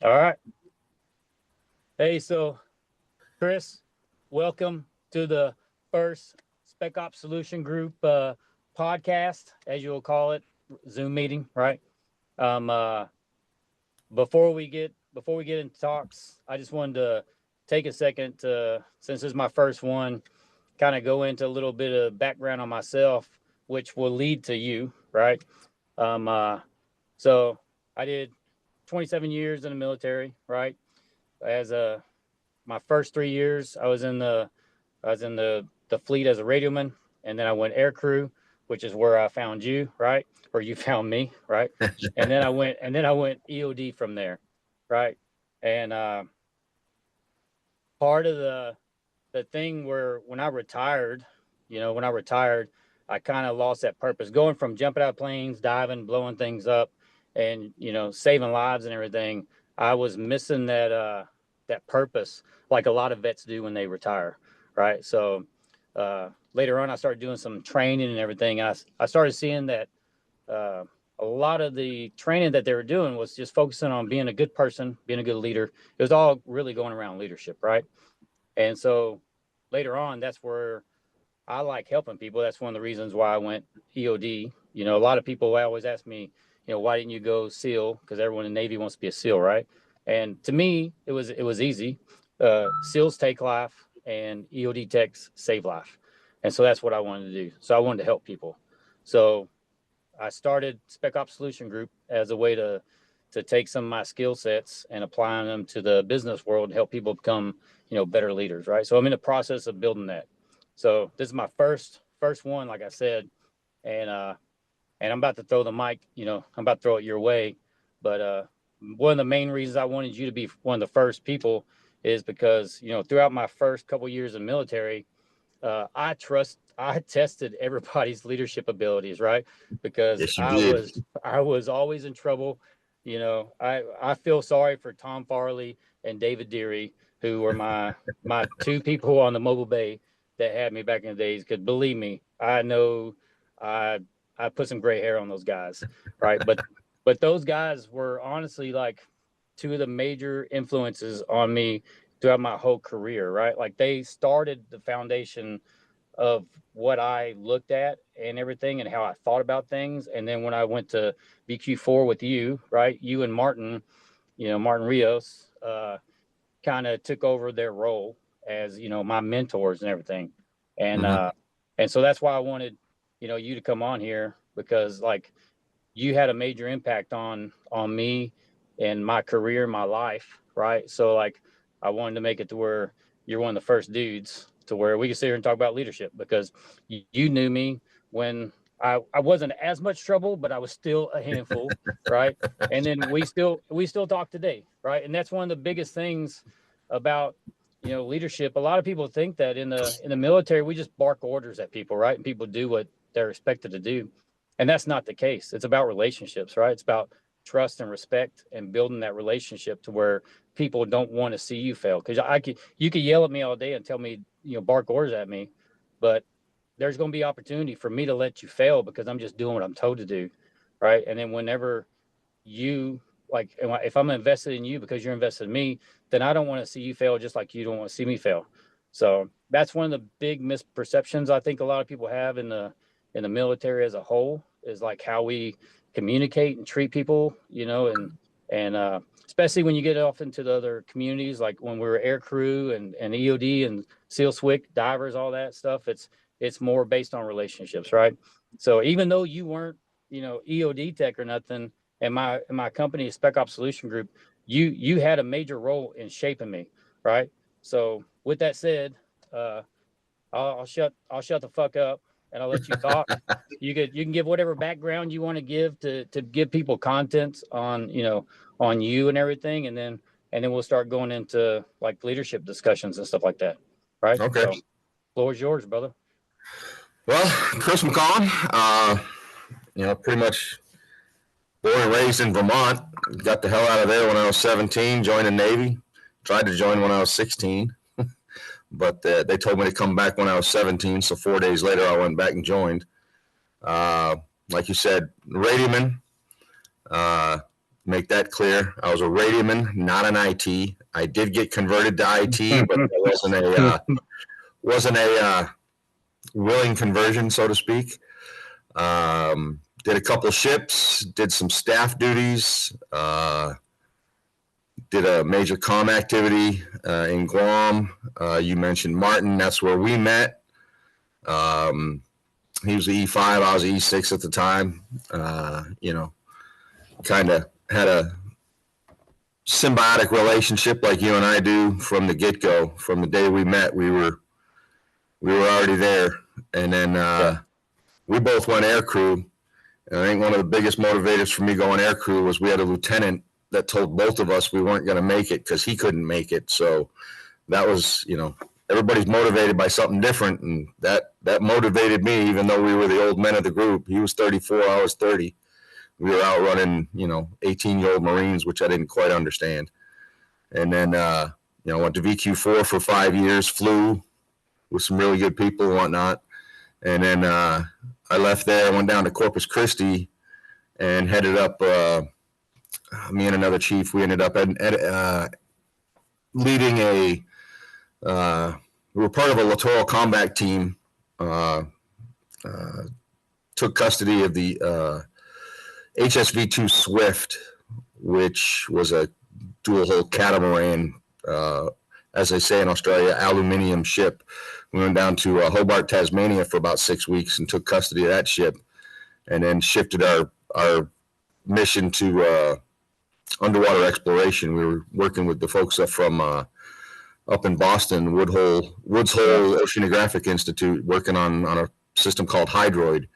All right. Hey, so Chris, welcome to the first SpecOps Solution Group podcast, as you'll call it, Zoom meeting, right? Um, uh, before we get into talks, I just wanted to take a second to, since this is my first one, kind of go into a little bit of background on myself, which will lead to you, right? Um, uh, so I did 27 years in the military, right? As a My first 3 years, I was in the fleet as a radioman, and then I went air crew, which is where I found you, right? Or you found me, right? And then I went EOD from there, right? And part of the thing where when I retired, I kind of lost that purpose. Going from jumping out of planes, diving, blowing things up, and saving lives and everything, I was missing that purpose, like a lot of vets do when they retire, right? So later on, I started doing some training and everything. I started seeing that uh, a lot of the training that they were doing was just focusing on being a good person, being a good leader. It was all really going around leadership, right? And so later on, that's where I like helping people. That's one of the reasons why I went EOD. A lot of people always ask me, why didn't you go SEAL? Because everyone in the Navy wants to be a SEAL, right? And to me, it was easy. SEALs take life, and EOD techs save life, and so that's what I wanted to do. So I wanted to help people. So I started SpecOps Solution Group as a way to take some of my skill sets and applying them to the business world and help people become better leaders, right? So I'm in the process of building that. So this is my first one, like I said, and I'm about to throw the mic. I'm about to throw it your way. But one of the main reasons I wanted you to be one of the first people is because throughout my first couple years in the military, I tested everybody's leadership abilities, right? Because Yes, you I did. was I was always in trouble. I feel sorry for Tom Farley and David Deary, who were my two people on the mobile bay that had me back in the days. Because believe me, I know I I put some gray hair on those guys, right? But those guys were honestly like two of the major influences on me throughout my whole career, right? Like they started the foundation of what I looked at and everything and how I thought about things. And then when I went to BQ4 with you, right, you and Martin, Martin Rios, kind of took over their role as, my mentors and everything. And, Hmm. uh, and so that's why I wanted, you to come on here because like you had a major impact on me and my career, my life, right? So like I wanted to make it to where you're one of the first dudes to where we can sit here and talk about leadership because you knew me when I wasn't as much trouble, but I was still a handful, right? And then we still talk today, right? And that's one of the biggest things about leadership. A lot of people think that in the military we just bark orders at people, right? And people do what they're expected to do, and that's not the case. It's about relationships, right? It's about trust and respect and building that relationship to where people don't want to see you fail. Because you could yell at me all day and tell me, bark orders at me, but there's going to be opportunity for me to let you fail because I'm just doing what I'm told to do, right? And then whenever you like, if I'm invested in you because you're invested in me, then I don't want to see you fail just like you don't want to see me fail. So that's one of the big misperceptions I think a lot of people have in the military as a whole is like how we communicate and treat people, and especially when you get off into the other communities, like when we were air crew and EOD and SEAL SWIC divers, all that stuff. It's more based on relationships, right? So even though you weren't, EOD tech or nothing, and my company, SpecOps Solution Group, you had a major role in shaping me, right? So with that said, uh, I'll shut the fuck up and I'll let you talk. You can give whatever background you want to give to give people content on you and everything, and then we'll start going into like leadership discussions and stuff like that, right? Okay. So, floor is yours, brother. Well, Chris McCollin, pretty much born and raised in Vermont. Got the hell out of there when I was 17, joined the Navy. Tried to join when I was 16, but they told me to come back when I was 17. So 4 days later, I went back and joined. Uh, like you said, radioman. Uh, Make that clear. I was a radioman, not an IT. I did get converted to IT, but it wasn't a willing conversion, so to speak. Did a couple ships, did some staff duties, did a major comm activity in Guam. You mentioned Martin. That's where we met. He was the E5. I was the E6 at the time. Kind of had a symbiotic relationship like you and I do from the get-go. From the day we met, we were already there. And then we both went air crew. And I think one of the biggest motivators for me going air crew was we had a lieutenant that told both of us we weren't going to make it because he couldn't make it. So that was, everybody's motivated by something different. And that motivated me, even though we were the old men of the group. He was 34, I was 30. We were out running, 18-year-old Marines, which I didn't quite understand. And then, went to VQ4 for 5 years, flew with some really good people and whatnot. And then I left there, went down to Corpus Christi and headed up, me and another chief, we ended up leading we were part of a littoral combat team, took custody of the HSV-2 Swift, which was a dual-hull catamaran, as they say in Australia, aluminium ship. We went down to Hobart, Tasmania for about 6 weeks and took custody of that ship, and then shifted our mission to underwater exploration. We were working with the folks up from up in Boston, Woods Hole Oceanographic Institute, working on a system called Hydroid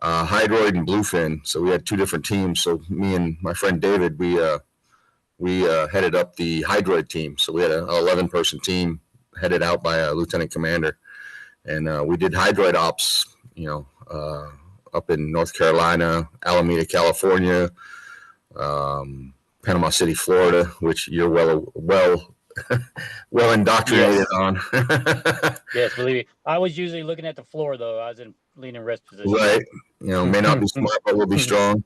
and Bluefin. So we had two different teams. So me and my friend David, we headed up the Hydroid team. So we had an 11-person team headed out by a lieutenant commander, and we did Hydroid ops, up in North Carolina, Alameda, California, Panama City, Florida, which you're well indoctrinated on. Yes, believe me. I was usually looking at the floor, though. I was in leaning rest position. Right. May not be smart, but we'll be strong.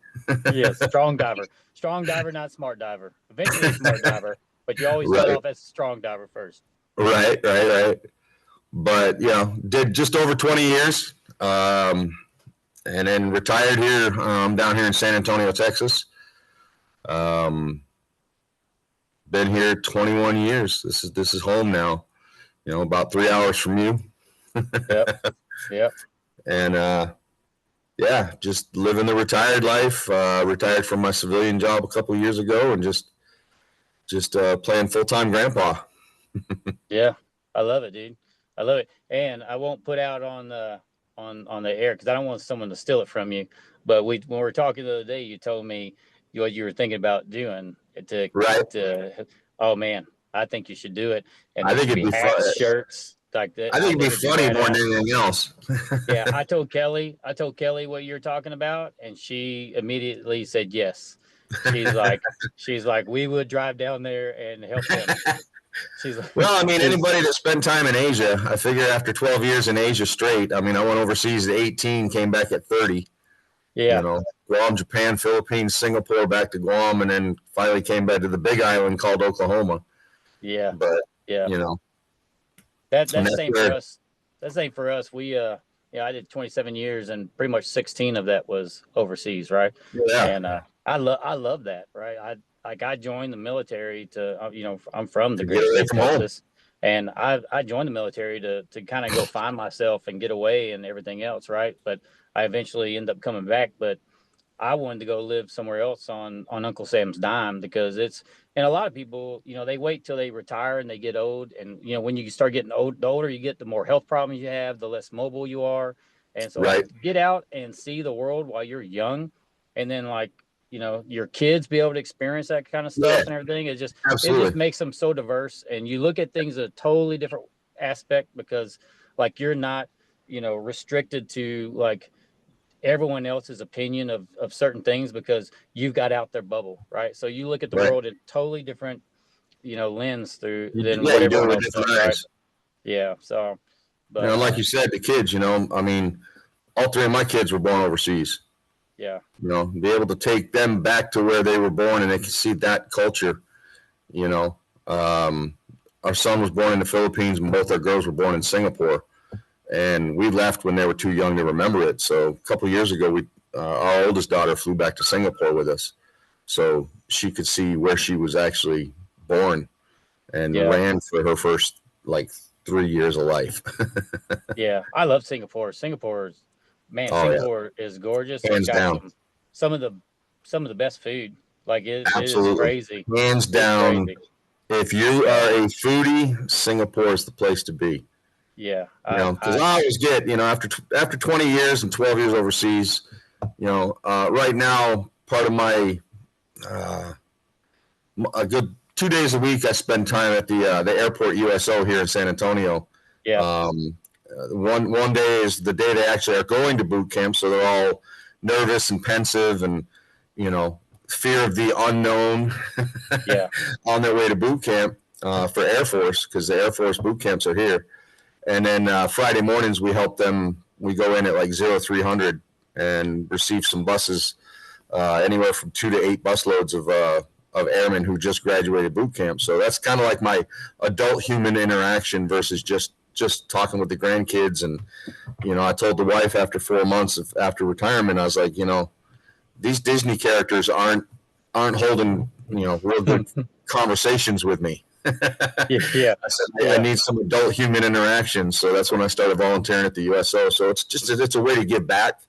Yes, strong diver. Strong diver, not smart diver. Eventually smart diver, but you always start off as a strong diver first. Right. But, did just over 20 years, and then retired here, down here in San Antonio, Texas. Been here 21 years. This is home now. About 3 hours from you. Yep. And just living the retired life. Retired from my civilian job a couple of years ago, and just playing full-time grandpa. Yeah, I love it, dude. I love it, and I won't put out on the air because I don't want someone to steal it from you. But when we were talking the other day, you told me what you were thinking about doing oh man, I think you should do it. And I think it'd be fun. Shirts like that. I think it'd be funny more than anything else. Yeah, I told Kelly what you're talking about, and she immediately said yes. She's like, we would drive down there and help them. She's like, well, I mean, anybody that spent time in Asia, I figure after 12 years in Asia straight, I mean, I went overseas at 18, came back at 30. Yeah. Guam, Japan, Philippines, Singapore, back to Guam, and then finally came back to the big island called Oklahoma. Yeah. But, that's the same for us. That's the same for us. We, I did 27 years, and pretty much 16 of that was overseas, right? Yeah. And I love that, right? I joined the military to, I'm from the great state of Texas, and I joined the military to kind of go find myself and get away and everything else, right? But I eventually ended up coming back, but I wanted to go live somewhere else on Uncle Sam's dime, because and a lot of people, they wait till they retire and they get old. And, when you start getting old, the older you get, the more health problems you have, the less mobile you are. And so get out and see the world while you're young. And then your kids be able to experience that kind of stuff and everything. It just makes them so diverse. And you look at things a totally different aspect, because you're not, restricted to everyone else's opinion of certain things, because you've got out their bubble, right? So you look at the world in totally different, lens through than what everyone else does, right? Yeah. So, but like you said, the kids, I mean, all three of my kids were born overseas. Yeah. Be able to take them back to where they were born and they can see that culture, you know. Our son was born in the Philippines and both our girls were born in Singapore. And we left when they were too young to remember it. So a couple of years ago, our oldest daughter flew back to Singapore with us, so she could see where she was actually born, and Yeah. ran for her first like 3 years of life. Yeah. I love Singapore. Oh yeah, Singapore is gorgeous. It's hands got down, some of the some of the best food. Like it is absolutely, crazy. hands It's down. crazy. If you Yeah. are a foodie, Singapore is the place to be. Yeah. Because I always get, after 20 years and 12 years overseas, right now, part of my uh, a good 2 days a week, I spend time at the airport USO here in San Antonio. Yeah. One day is the day they actually are going to boot camp, so they're all nervous and pensive, and fear of the unknown. Yeah. On their way to boot camp for Air Force, because the Air Force boot camps are here. And then Friday mornings we help them. We go in at like 0300 and receive some buses, anywhere from 2 to 8 busloads of airmen who just graduated boot camp. So that's kind of like my adult human interaction versus just talking with the grandkids. And I told the wife after 4 months after retirement, I was like, these Disney characters aren't holding real good conversations with me. Yeah. I said, I need some adult human interaction. So that's when I started volunteering at the USO. So it's a way to give back.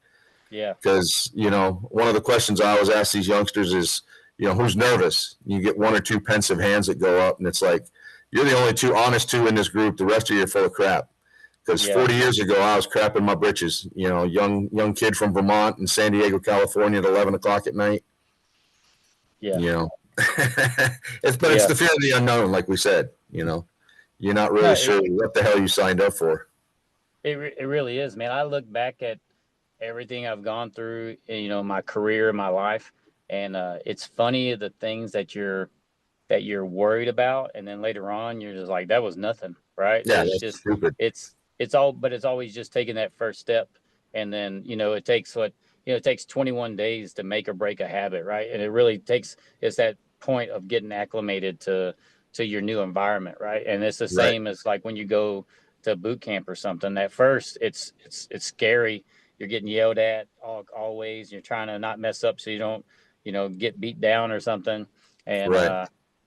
Yeah. Because, one of the questions I always ask these youngsters is, who's nervous? You get 1 or 2 pensive hands that go up, and it's like, you're the only honest two in this group. The rest of you are full of crap. Because 40 years ago, I was crapping my britches, young kid from Vermont and San Diego, California at 11 o'clock at night. Yeah. It's the fear of the unknown, like we said. You're not really sure what the hell you signed up for. It really is, man. I look back at everything I've gone through, my career, my life, and it's funny the things that you're worried about, and then later on you're just like, that was nothing, right? Yeah, It's that's just stupid. it's always just taking that first step, and then it takes it takes 21 days to make or break a habit, right? And it really takes it's that point of getting acclimated to your new environment, right? And it's the same as like when you go to boot camp or something. At first, it's scary. You're getting yelled at always. You're trying to not mess up so you don't get beat down or something. And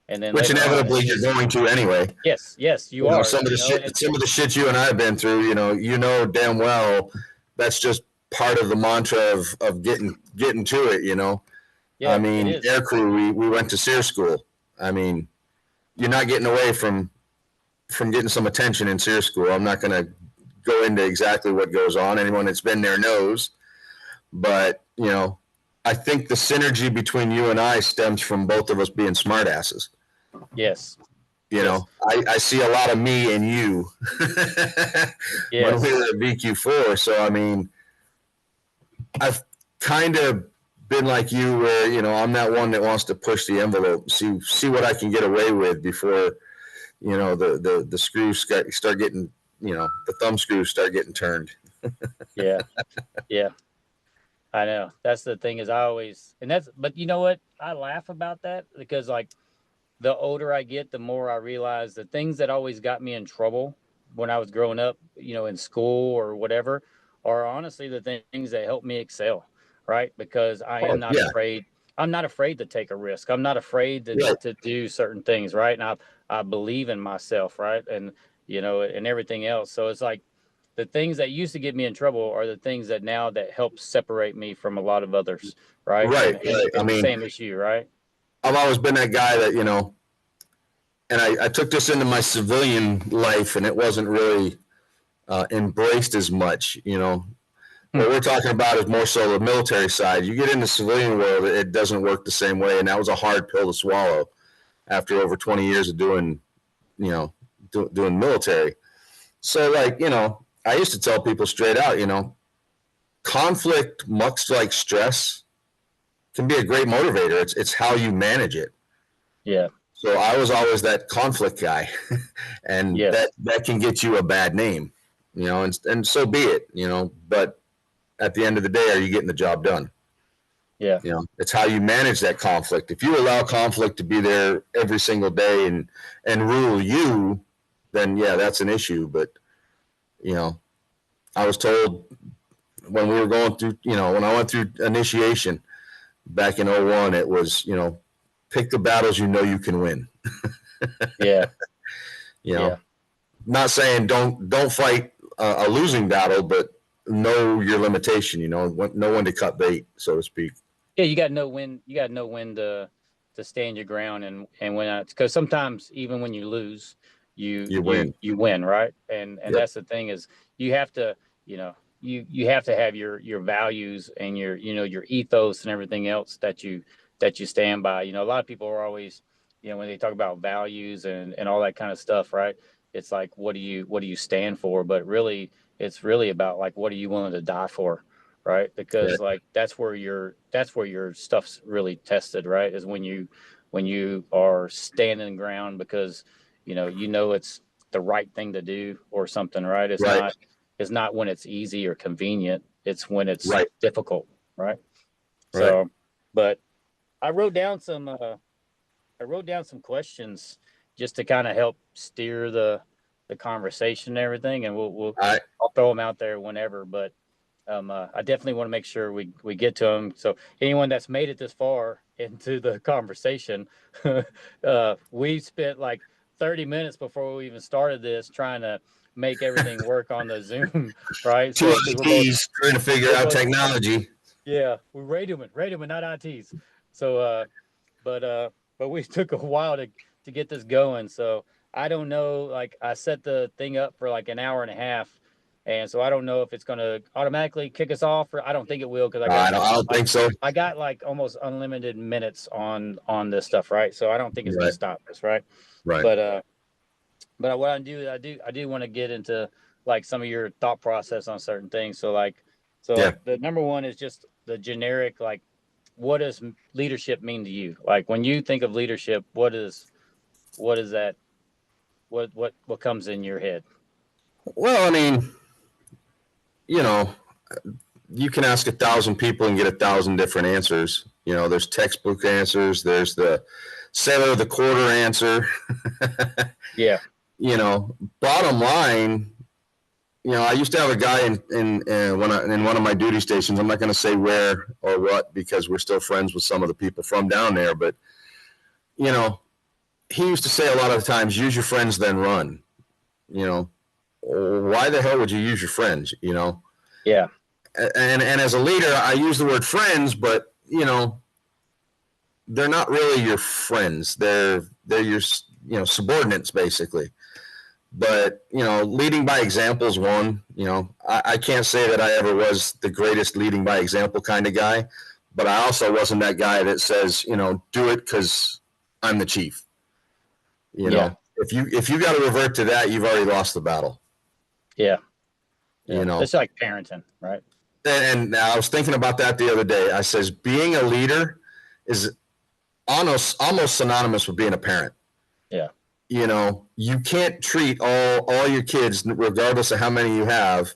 and then which later inevitably on, you're going to anyway. Yes, you are. Some of the shit you and I have been through. Damn well that's just part of the mantra of getting to it. Yeah, I mean, aircrew. We went to SEER school. I mean, you're not getting away from getting some attention in SEER school. I'm not going to go into exactly what goes on. Anyone that's been there knows. But, I think the synergy between you and I stems from both of us being smartasses. Yes. I see a lot of me in you when we were at VQ4. So, I mean, I've kind of been like you where, I'm that one that wants to push the envelope, see what I can get away with before, the screws start getting, the thumb screws start getting turned. Yeah. I know. That's the thing is but you know what? I laugh about that because like the older I get, the more I realize the things that always got me in trouble when I was growing up, in school or whatever, are honestly the things that help me excel, right? Because I am not afraid. I'm not afraid to take a risk. I'm not afraid to do certain things, right? And I believe in myself, right? And and everything else. So it's like the things that used to get me in trouble are the things that now that help separate me from a lot of others, right? Right. And the same issue, right? I've always been that guy that, and I took this into my civilian life, and it wasn't really embraced as much. What we're talking about is more so the military side. You get in the civilian world, it doesn't work the same way, and that was a hard pill to swallow after over 20 years of doing military. So, like, I used to tell people straight out, conflict, much like stress, can be a great motivator. It's how you manage it. Yeah. So I was always that conflict guy, and that can get you a bad name, and so be it, But at the end of the day, are you getting the job done? Yeah. It's how you manage that conflict. If you allow conflict to be there every single day and rule you, then yeah, that's an issue. But I was told when we were going through, when I went through initiation back in '01, it was, pick the battles you can win. Yeah. Yeah. Not saying don't fight a losing battle, but know your limitation. Know when to cut bait, so to speak. Yeah, you got to know when. You got to know when to stand your ground and when not. Because sometimes even when you lose, You win. you win, right? And Yep. that's the thing is you have to you have to have your values and your ethos and everything else that you stand by. A lot of people are always when they talk about values and all that kind of stuff, right? It's like what do you stand for? But really, it's really about like what are you willing to die for? Right, because like that's where your stuff's really tested, right, is when you are standing ground because it's the right thing to do or something, right? It's not when it's easy or convenient, it's when it's difficult, right? So but I wrote down some questions just to kind of help steer the conversation and everything, and I'll throw them out there whenever, but I definitely want to make sure we get to them. So anyone that's made it this far into the conversation, we spent like 30 minutes before we even started this trying to make everything work on the Zoom, right? Two So because ITs trying to figure out technology. Yeah, we're radioman, not ITs. So, but we took a while to get this going. So I don't know. Like I set the thing up for like an hour and a half, and so I don't know if it's going to automatically kick us off, or I don't think it will because I don't think so. I got like almost unlimited minutes on this stuff, right? So I don't think it's going to stop us, right? Right. But what I do want to get into like some of your thought process on certain things. So like the number one is just the generic, like, what does leadership mean to you? Like when you think of leadership, what is that? What comes in your head? Well, I mean, you can ask 1,000 people and get 1,000 different answers. There's textbook answers. There's the sailor of the quarter answer. Yeah. Bottom line, I used to have a guy in one of my duty stations. I'm not going to say where or what because we're still friends with some of the people from down there. But he used to say a lot of the times, "Use your friends, then run." Why the hell would you use your friends? Yeah. And as a leader, I use the word friends, but they're not really your friends. They're your subordinates basically. But leading by example is one. I can't say that I ever was the greatest leading by example kind of guy, but I also wasn't that guy that says do it because I'm the chief. If you got to revert to that, you've already lost the battle. Yeah. It's like parenting, right? And I was thinking about that the other day. I says being a leader is almost synonymous with being a parent. Yeah. You can't treat all your kids, regardless of how many you have,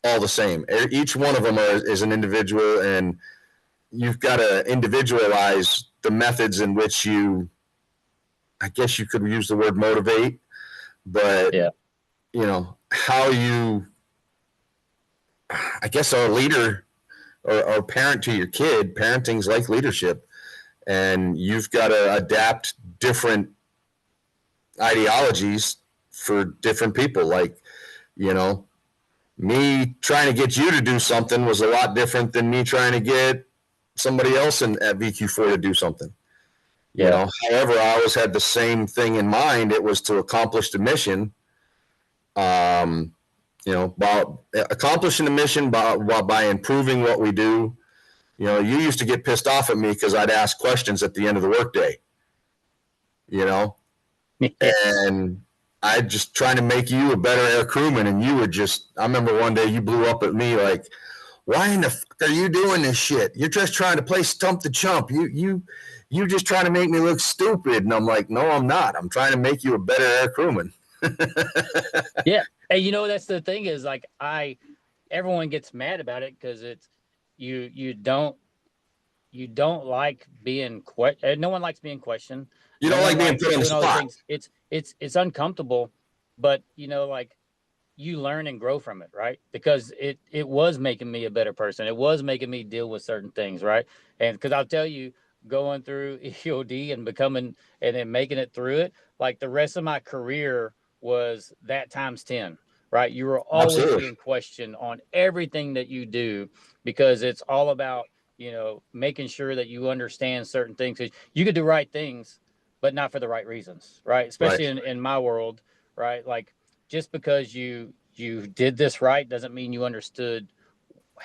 all the same. Each one of them is an individual, and you've got to individualize the methods in which I guess you could use the word motivate, but how you, I guess, are a leader or parent to your kid. Parenting's like leadership, and you've got to adapt different ideologies for different people. Like, me trying to get you to do something was a lot different than me trying to get somebody else at VQ4 to do something. However, I always had the same thing in mind. It was to accomplish the mission. About accomplishing the mission by improving what we do. You used to get pissed off at me because I'd ask questions at the end of the workday. And I just trying to make you a better air crewman, and you would I remember one day you blew up at me like, "Why in the fuck are you doing this shit? You're just trying to play stump the chump. You just trying to make me look stupid." And I'm like, "No, I'm not. I'm trying to make you a better air crewman." Yeah. And that's the thing is like everyone gets mad about it because it's you you don't like being no one likes being questioned. You No don't like one being likes put on the doing all these spot. things. It's uncomfortable, but like you learn and grow from it, right? Because it was making me a better person. It was making me deal with certain things, right? And because I'll tell you, going through EOD and becoming and then making it through it, like the rest of my career was that times 10, right? You were always Absolutely. being questioned on everything that you do because it's all about, making sure that you understand certain things. You could do right things, but not for the right reasons, right? Right. Especially in my world, right? Like just because you did this right doesn't mean you understood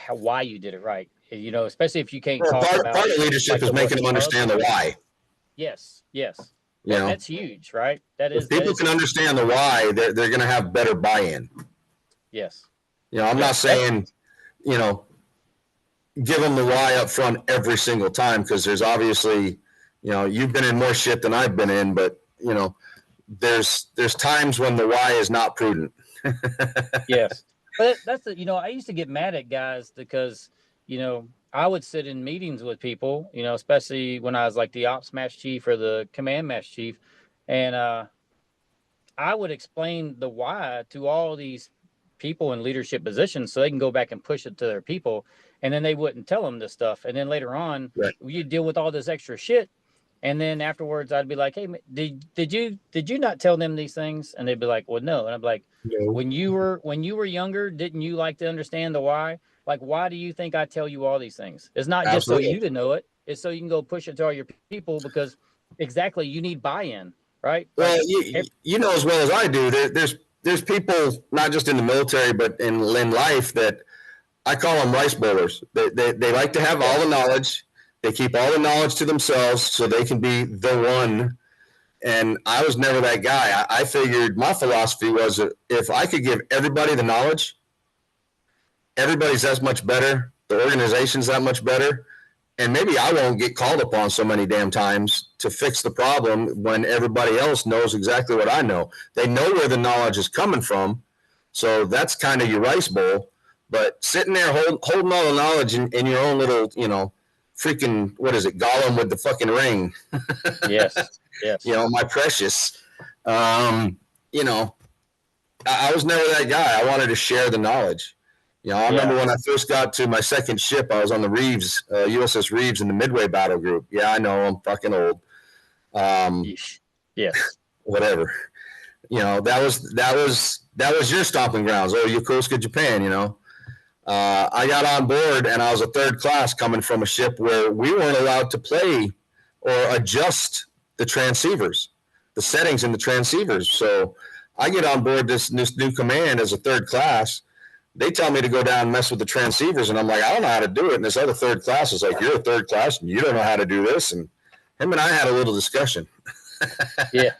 why you did it right. Especially if you can't Well, talk part about of leadership like is the making work them of the understand the people. why. Yes, yes. You know, That's huge, right? That if is that people is can huge. understand the why, they're going to have better buy-in. Yes. I'm Yeah. not saying, you know, give them the why up front every single time, because there's obviously, you've been in more shit than I've been in, but there's times when the why is not prudent. Yes. But that's I used to get mad at guys because, I would sit in meetings with people, especially when I was like the ops match chief or the command match chief. And I would explain the why to all these people in leadership positions so they can go back and push it to their people. And then they wouldn't tell them this stuff. And then later on, Right. you deal with all this extra shit. And then afterwards, I'd be like, "Hey, did you not tell them these things?" And they'd be like, "Well, no." And I'm like, No. "When you were younger, didn't you like to understand the why? Like, why do you think I tell you all these things? It's not just so Absolutely. you to know it. It's so you can go push it to all your people because exactly you need buy-in, right? Well, Like, you know as well as I do, there's people not just in the military but in life that I call them rice bowlers. They like to have all the yes, knowledge. They keep all the knowledge to themselves so they can be the one. And I was never that guy. I figured my philosophy was that if I could give everybody the knowledge, everybody's that much better. The organization's that much better. And maybe I won't get called upon so many damn times to fix the problem when everybody else knows exactly what I know. They know where the knowledge is coming from. So that's kind of your rice bowl. But sitting there holding all the knowledge in your own little, freaking, what is it, Gollum with the fucking ring. yes, yes, My precious. Um, you know, I was never that guy. I wanted to share the knowledge. I yeah, remember when I first got to my second ship, I was on the Reeves, USS Reeves in the Midway Battle Group. Yeah, I know, I'm fucking old. yeesh, yes, Whatever. That was your stomping grounds. Oh, Yokosuka, Japan. I got on board and I was a third class coming from a ship where we weren't allowed to play or adjust the transceivers, the settings in the transceivers. So I get on board this new command as a third class. They tell me to go down and mess with the transceivers, and I'm like, I don't know how to do it. And this other third class is like, you're a third class and you don't know how to do this. And him and I had a little discussion. yeah,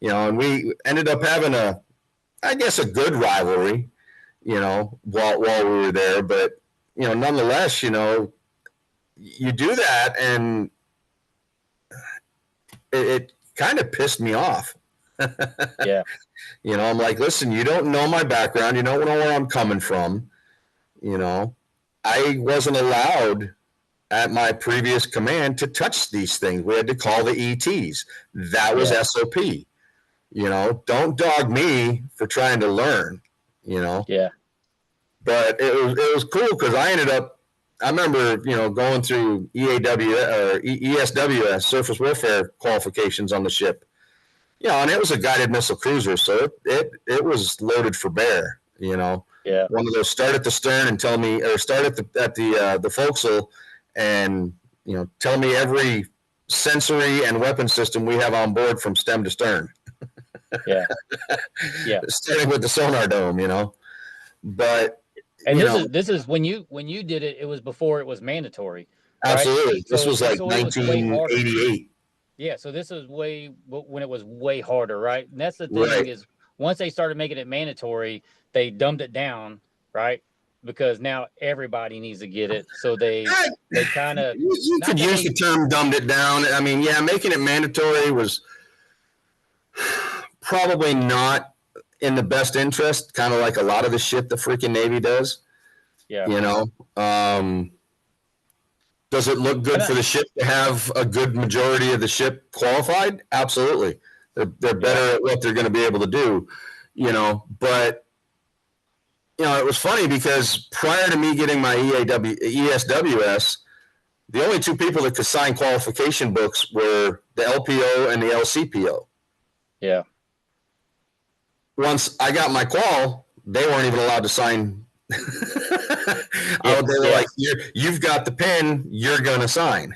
And we ended up having I guess a good rivalry, while we were there. But, nonetheless, you do that, and it kind of pissed me off. yeah, I'm like, listen, you don't know my background. You don't know where I'm coming from. I wasn't allowed at my previous command to touch these things. We had to call the ETs. That was yeah, SOP. Don't dog me for trying to learn, yeah, but it was cool because I remember, going through EAW or ESWS, surface warfare qualifications on the ship, and it was a guided missile cruiser. So it was loaded for bear, yeah, one of those start at the stern and tell me, or start at the forecastle and, tell me every sensory and weapon system we have on board from stem to stern. yeah, yeah. Starting with the sonar dome, but And this is when you did it, it was before it was mandatory, right? absolutely. This So was like it was way harder. 1988. Yeah, so this is when it was way harder, right? And that's the thing Right. is once they started making it mandatory, they dumbed it down, right? Because now everybody needs to get it. So they kind of You not could that use they the term dumbed it down. I mean, yeah, making it mandatory was probably not in the best interest, kind of like a lot of the shit the freaking Navy does, yeah, you know. Does it look good for the ship to have a good majority of the ship qualified? Absolutely. They're better at what they're going to be able to do, but it was funny because prior to me getting my ESWS, the only two people that could sign qualification books were the LPO and the LCPO. Yeah. Once I got my qual, they weren't even allowed to sign. They were like, you've got the pen, you're going to sign.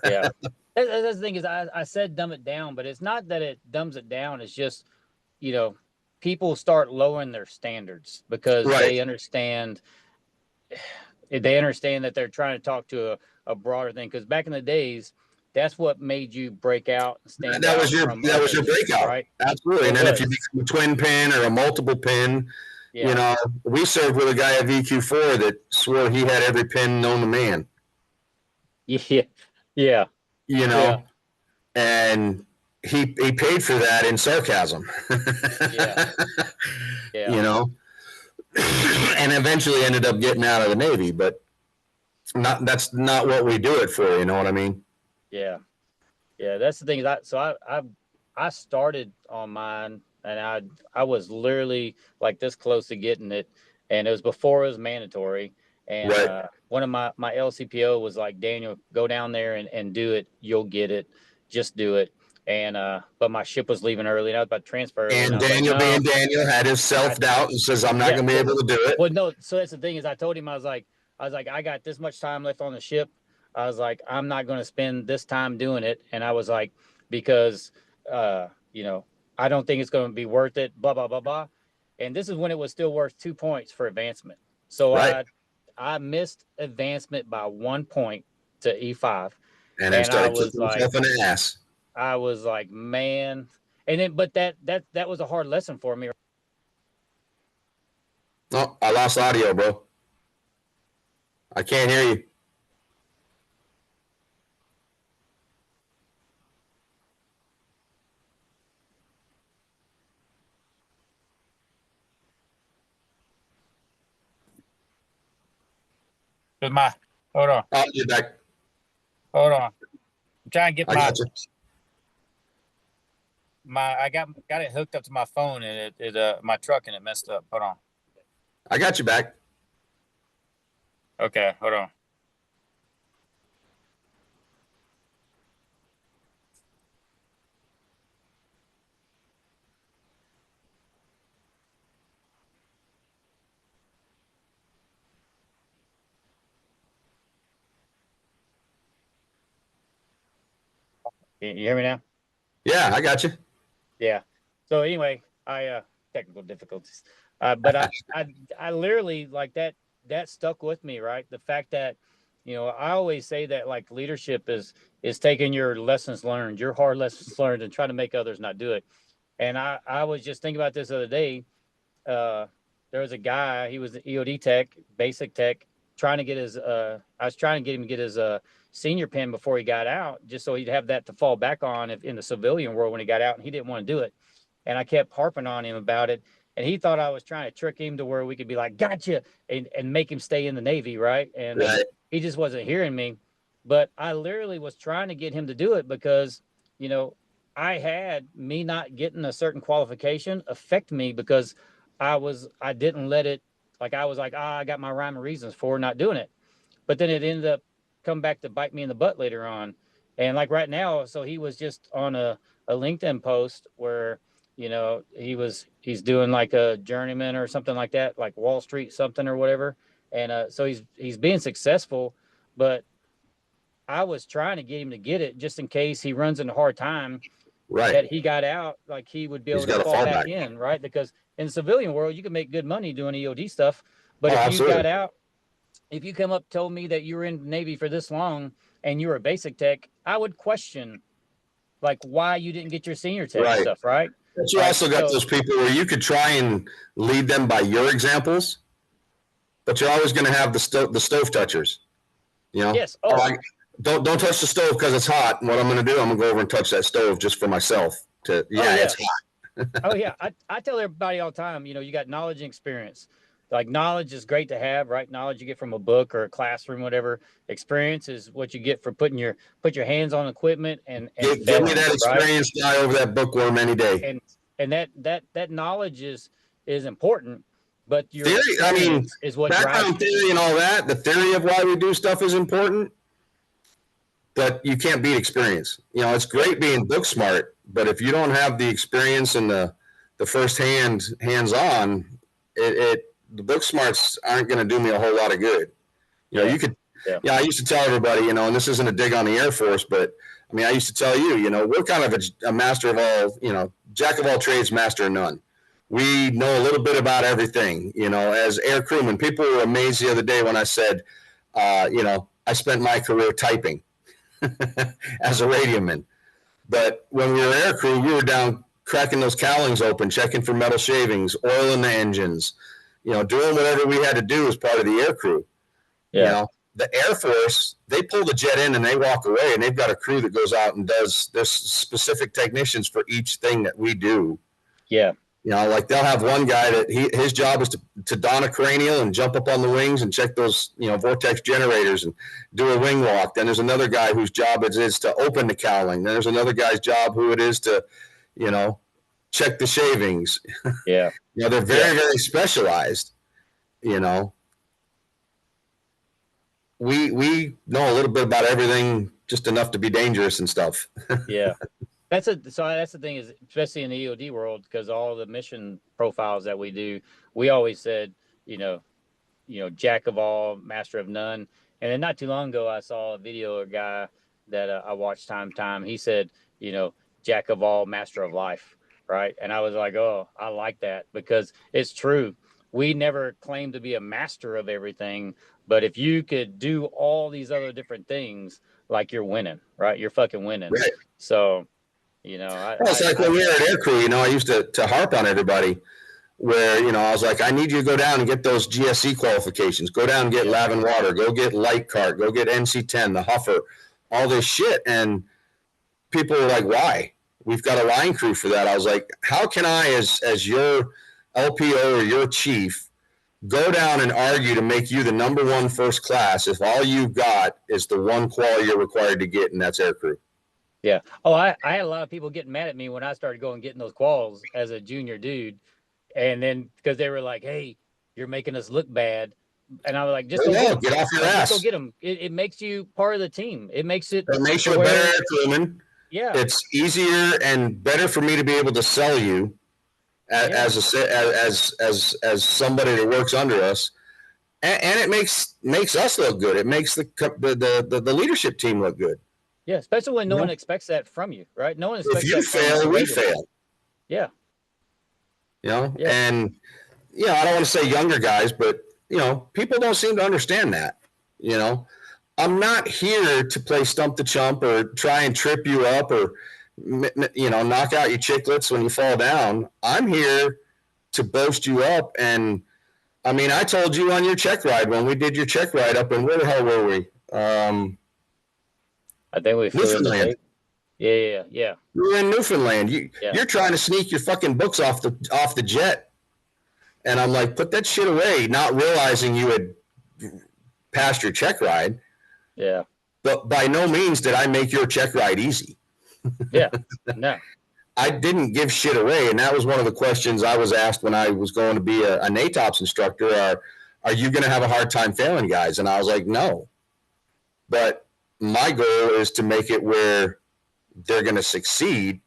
Yeah. That's the thing is I said dumb it down, but it's not that it dumbs it down. It's just, people start lowering their standards because they understand that they're trying to talk to a broader thing. Because back in the days, that's what made you break out and stand that out. Was your breakout, right? Absolutely. And then if you become a twin pin or a multiple pin, we served with a guy at VQ4 that swore he had every pin known to man. Yeah. And he paid for that in sarcasm. And eventually ended up getting out of the Navy, but that's not what we do it for. You know what I mean? Yeah. That's the thing. I started on mine, and I was literally like this close to getting it, and it was before it was mandatory. And one of my LCPO was like, Daniel, go down there and do it. You'll get it. Just do it. And but my ship was leaving early, and I was about to transfer early. And Daniel, being Daniel, had his self-doubt and says, I'm not going to be able to do it. Well, no. So that's the thing is I told him, I was like, I got this much time left on the ship. I was like, I'm not going to spend this time doing it. And I was like, because, I don't think it's going to be worth it, blah, blah, blah, blah. And this is when it was still worth 2 points for advancement. So I missed advancement by 1 point to E5. And I was like, in the ass. I was like, man. And then, but that was a hard lesson for me. Oh, I lost audio, bro. I can't hear you. Hold on. Oh, you're back. Hold on. I'm trying to get I got it hooked up to my phone, and it my truck, and it messed up. Hold on. I got you back. Okay, hold on. Can you hear me now? Yeah, I got you. Yeah. So anyway, technical difficulties. But I literally like that stuck with me, right? The fact that, I always say that like leadership is taking your lessons learned, your hard lessons learned, and trying to make others not do it. And I was just thinking about this the other day. There was a guy, he was an EOD tech, basic tech, trying to get his, I was trying to get him to get his senior pin before he got out, just so he'd have that to fall back on in the civilian world when he got out, and he didn't want to do it. And I kept harping on him about it. And he thought I was trying to trick him to where we could be like, gotcha, and make him stay in the Navy, right? And he just wasn't hearing me. But I literally was trying to get him to do it because, I had me not getting a certain qualification affect me because I didn't let it, like I was like, I got my rhyme and reasons for not doing it. But then it ended up come back to bite me in the butt later on. And like right now, so he was just on a LinkedIn post where, he's doing like a journeyman or something like that, like Wall Street something or whatever. And so he's being successful, but I was trying to get him to get it just in case he runs into a hard time that he got out, like he would be able to fall back in, right? Because in the civilian world, you can make good money doing EOD stuff. But if you got out, if you come up, told me that you were in the Navy for this long and you were a basic tech, I would question like why you didn't get your senior tech stuff, right? But you also got those people where you could try and lead them by your examples, but you're always going to have the stove touchers. Yes. Don't touch the stove because it's hot. And what I'm going to do, I'm going to go over and touch that stove just for myself. It's hot. Oh yeah, I tell everybody all the time, you got knowledge and experience. like knowledge is great to have, right? Knowledge you get from a book or a classroom, whatever. Experience is what you get for put your hands on equipment and Give me failing, that right? experience guy over that bookworm any day. And that knowledge is important, but your Theory, I mean, experience is what drives background theory and all that, the theory of why we do stuff is important, but you can't beat experience. You know, it's great being book smart, but if you don't have the experience and the first hands on, the book smarts aren't going to do me a whole lot of good. You know, you could, I used to tell everybody, you know, and this isn't a dig on the Air Force, but I mean, I used to tell you, you know, we're kind of a master of all, you know, jack of all trades, master of none. We know a little bit about everything, you know, as air crewmen. People were amazed the other day when I said, you know, I spent my career typing as a radioman. But when we were air crew, we were down cracking those cowlings open, checking for metal shavings, oiling the engines, you know, doing whatever we had to do as part of the air crew. Yeah. You know, the Air Force, they pull the jet in and they walk away, and they've got a crew that goes out and does, there's specific technicians for each thing that we do. Yeah. You know, like they'll have one guy that his job is to don a cranial and jump up on the wings and check those, you know, vortex generators and do a wing walk. Then there's another guy whose job it is to open the cowling. Then there's another guy's job who it is to, you know, check the shavings. Yeah. You know, they're very, very specialized, you know. We know a little bit about everything, just enough to be dangerous and stuff. Yeah. That's the thing is, especially in the EOD world, because all the mission profiles that we do, we always said, you know, jack of all, master of none. And then not too long ago, I saw a video of a guy that I watched time to time. He said, you know, jack of all, master of life, right? And I was like, oh, I like that, because it's true. We never claimed to be a master of everything, but if you could do all these other different things, like, you're winning, right? You're fucking winning. Right. So, you know, it's like when we were at air crew, you know, I used to harp on everybody where, you know, I was like, I need you to go down and get those GSC qualifications, go down and get Lav and Water, go get Light Cart, go get NC-10, the Huffer, all this shit. And people were like, why? We've got a line crew for that. I was like, how can I, as your LPO or your chief, go down and argue to make you the #1 first class if all you've got is the one qual you're required to get, and that's air crew? Yeah. Oh, I had a lot of people getting mad at me when I started going getting those quals as a junior dude. And then because they were like, hey, you're making us look bad. And I was like, just get off your ass. Just go get them. It makes you part of the team. It makes you a better air crewman. Yeah. It's easier and better for me to be able to sell you as somebody that works under us. And it makes us look good. It makes the leadership team look good. Yeah, especially when no one expects that from you, right? No one expects that. If you fail, we fail. Yeah. You know, and, you know, I don't want to say younger guys, but, you know, people don't seem to understand that. You know, I'm not here to play stump the chump or try and trip you up or, you know, knock out your chicklets when you fall down. I'm here to boast you up. And, I mean, I told you on your check ride, when we did your check ride up in, where the hell were we? I think we flew Newfoundland. Yeah. You were in Newfoundland. You're trying to sneak your fucking books off the jet. And I'm like, put that shit away, not realizing you had passed your check ride. Yeah. But by no means did I make your check ride easy. Yeah. No. I didn't give shit away. And that was one of the questions I was asked when I was going to be a NATOPS instructor. Are you going to have a hard time failing guys? And I was like, no. But my goal is to make it where they're going to succeed,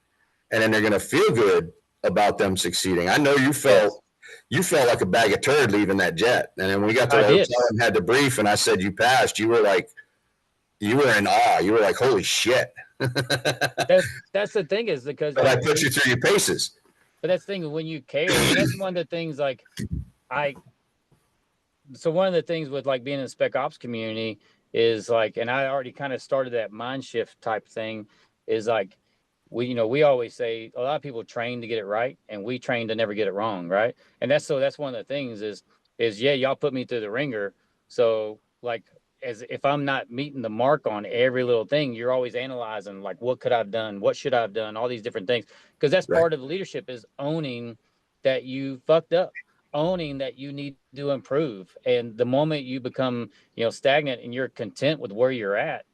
and then they're going to feel good about them succeeding. I know you felt like a bag of turd leaving that jet. And then when we got to the hotel and had to brief and I said you passed, you were in awe. You were like, holy shit. That's the thing, is because I put you through your paces. But that's the thing, when you care, that's one of the things, like, so one of the things with, like, being in the spec ops community is, like, and I already kind of started that mind shift type thing, is like, we always say a lot of people train to get it right, and we train to never get it wrong, right? And that's one of the things is y'all put me through the ringer. So, like, as if I'm not meeting the mark on every little thing, you're always analyzing, like, what could I have done? What should I have done? All these different things. Because that's part of the leadership, is owning that you fucked up. owning that you need to improve. And the moment you become, stagnant and you're content with where you're at,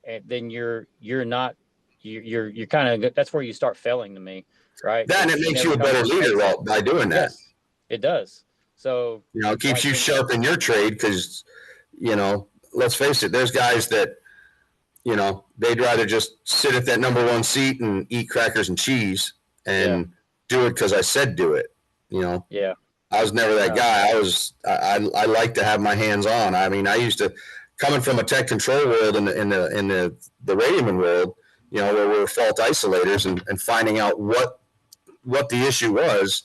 and then you're not, you're kind of, that's where you start failing to me, right? Then Because it you makes you never a come better to a leader place. by doing that. Yes, it does. So It keeps like you sharp in your trade because, let's face it, there's guys that, they'd rather just sit at that number one seat and eat crackers and cheese yeah, and do it because I said do it. You know, yeah, I was never that no, guy. I like to have my hands on. I mean, I used to, coming from a tech control world in the radioman world, where we're fault isolators and finding out what the issue was.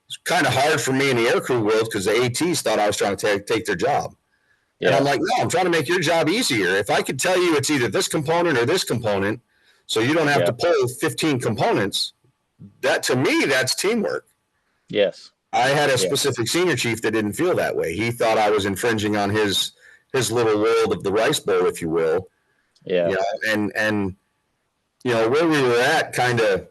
It's kind of hard for me in the aircrew world because the ATs thought I was trying to take their job. And I'm yeah, like, no, I'm trying to make your job easier. If I could tell you it's either this component or this component, so you don't have yeah, to pull 15 components, that to me, that's teamwork. yes, I had a yeah, specific senior chief that didn't feel that way. He thought I was infringing on his little world of the rice bowl, if you will. yeah, And where we were at kind of,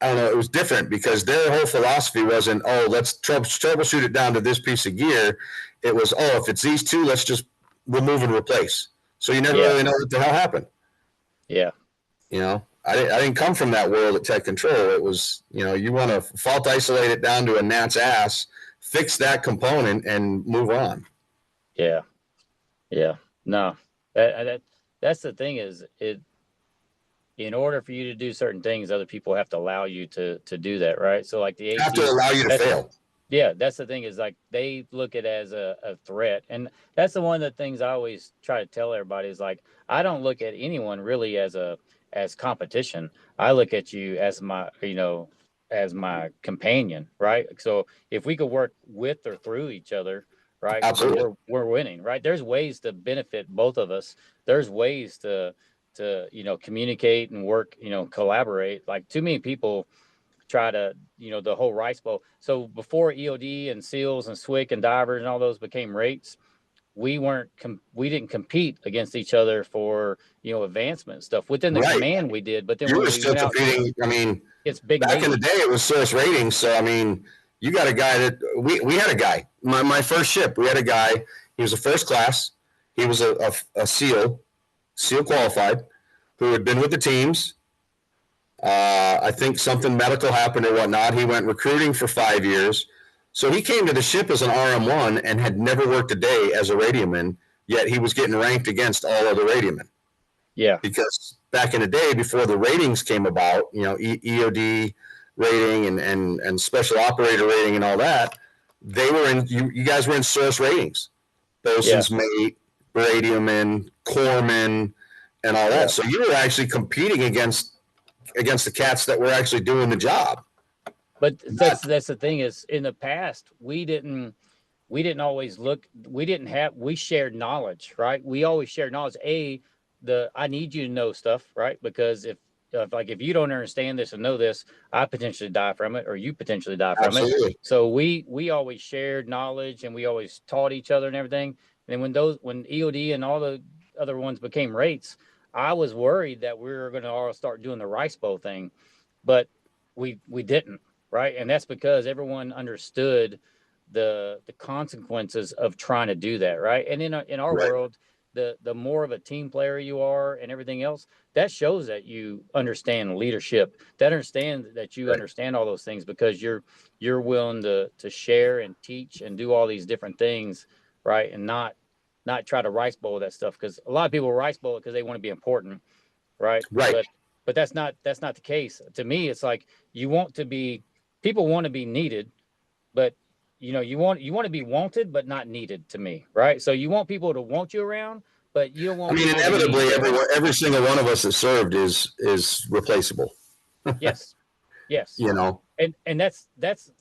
I don't know, it was different because their whole philosophy wasn't, oh, let's troubleshoot it down to this piece of gear. It was, oh, if it's these two, let's just remove and replace. So you never yeah, really know what the hell happened. yeah, I didn't come from that world at tech control. It was, you want to fault isolate it down to a gnat's ass, fix that component and move on. yeah, yeah. No, that's the thing is it. In order for you to do certain things, other people have to allow you to do that, right? So like the Have to ATs, allow you to fail. yeah, that's the thing is like they look at it as a threat. And that's the one of the things I always try to tell everybody is like, I don't look at anyone really as competition. I look at you as as my companion, right? So if we could work with or through each other, right, then Absolutely. we're winning, right? There's ways to benefit both of us. There's ways to communicate and work, collaborate. Like too many people try to, the whole rice bowl. So before EOD and SEALs and SWIC and divers and all those became rates, we didn't compete against each other for, advancement and stuff within the Right. command we did. But then You when were we still went out, competing. I mean, it's big back in the Navy. day, it was source ratings. So, I mean, you got a guy that we had a guy, my first ship, we had a guy, he was a first class. He was a SEAL qualified, who had been with the teams. I think something medical happened or whatnot. He went recruiting for 5 years. So he came to the ship as an RM1 and had never worked a day as a radioman, yet he was getting ranked against all other radiomen. Yeah. Because back in the day, before the ratings came about, EOD rating and special operator rating and all that, they were in, you guys were in source ratings. Yeah. Bosun's mate, radioman, corpsman, and all Yeah. that. So you were actually competing against the cats that were actually doing the job. But that's the thing is in the past, we didn't always look, we shared knowledge, right? We always shared knowledge. I need you to know stuff, right? Because if you don't understand this and know this, I potentially die from it, or you potentially die from it. Absolutely. So we always shared knowledge and we always taught each other and everything. And when EOD and all the other ones became rates, I was worried that we were going to all start doing the rice bowl thing, but we didn't, right? And that's because everyone understood the consequences of trying to do that, right? And in our Right. world, the more of a team player you are and everything else, that shows that you understand leadership, that you understand all those things because you're willing to share and teach and do all these different things, right? And not try to rice bowl that stuff, because a lot of people rice bowl it because they want to be important, right? Right. But that's not the case. To me, it's like people want to be needed, but you want to be wanted but not needed, to me, right? So you want people to want you around, but you don't I want mean, people to need inevitably, you. every single one of us that served is replaceable. Yes. Yes. You know. And that's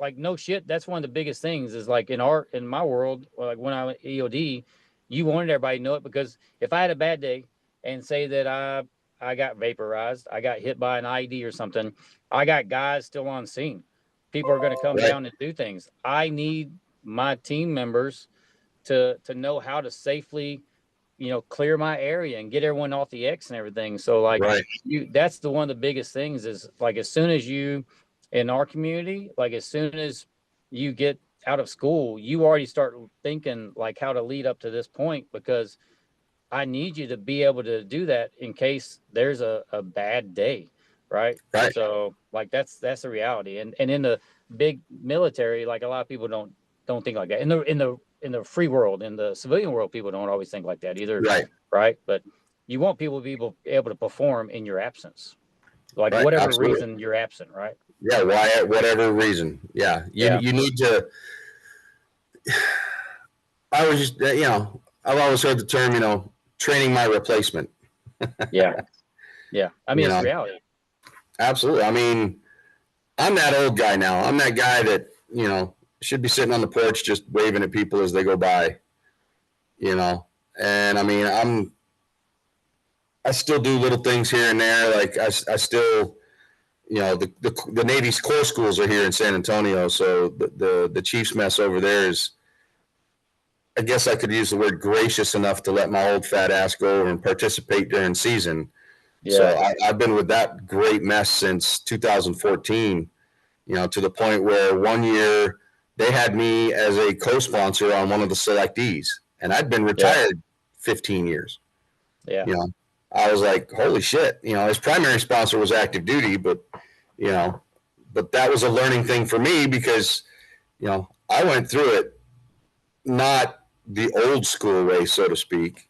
like, no shit, that's one of the biggest things is like in my world, like when I went EOD, you wanted everybody to know it, because if I had a bad day and say that I got vaporized, I got hit by an IED or something, I got guys still on scene. People are going to come Right. down and do things. I need my team members to know how to safely, clear my area and get everyone off the X and everything. So like Right. that's one of the biggest things is like, as soon as you, in our community, like as soon as you get out of school, you already start thinking like how to lead up to this point, because I need you to be able to do that in case there's a bad day, right? Right. So like that's the reality. And in the big military, like a lot of people don't think like that. In the free world, in the civilian world, people don't always think like that either, Right. right? But you want people to be able to perform in your absence, like Right. whatever Absolutely. reason you're absent, right? Yeah. Why? Whatever reason. Yeah. Yeah, You need to. I was just, I've always heard the term, training my replacement. yeah, yeah. I mean, You it's know, reality. absolutely. I mean, I'm that old guy now. I'm that guy that, should be sitting on the porch just waving at people as they go by, you know. And I mean, I still do little things here and there. Like I still, the Navy's core schools are here in San Antonio. So the Chiefs mess over there is, I guess I could use the word gracious enough to let my old fat ass go over and participate during season. So Yeah, I've been with that great mess since 2014, to the point where one year they had me as a co-sponsor on one of the selectees, and I'd been yeah, retired 15 years. yeah, You know, I was like, holy shit. His primary sponsor was active duty, but, you know, but that was a learning thing for me because, I went through it not the old school way, so to speak.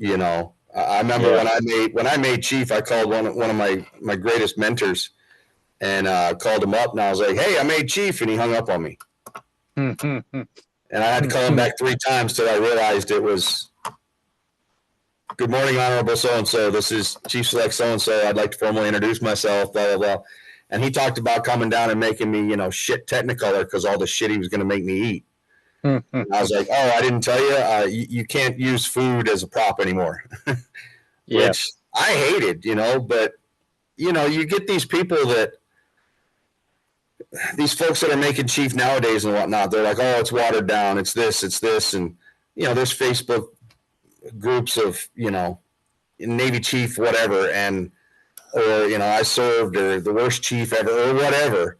I remember yeah. when I made chief, I called one of my greatest mentors and called him up, and I was like, "Hey, I made chief," and he hung up on me, and I had to call him back 3 times till I realized it was, "Good morning, Honorable so and so. This is Chief Select so and so. I'd like to formally introduce myself." Blah blah blah. And he talked about coming down and making me, shit Technicolor because all the shit he was going to make me eat. And I was like, "Oh, I didn't tell you. You can't use food as a prop anymore," Yeah, which I hated, But you get these people these folks that are making chief nowadays and whatnot. They're like, "Oh, it's watered down. It's this," and there's Facebook groups of Navy chief whatever, and or I served or the worst chief ever or whatever,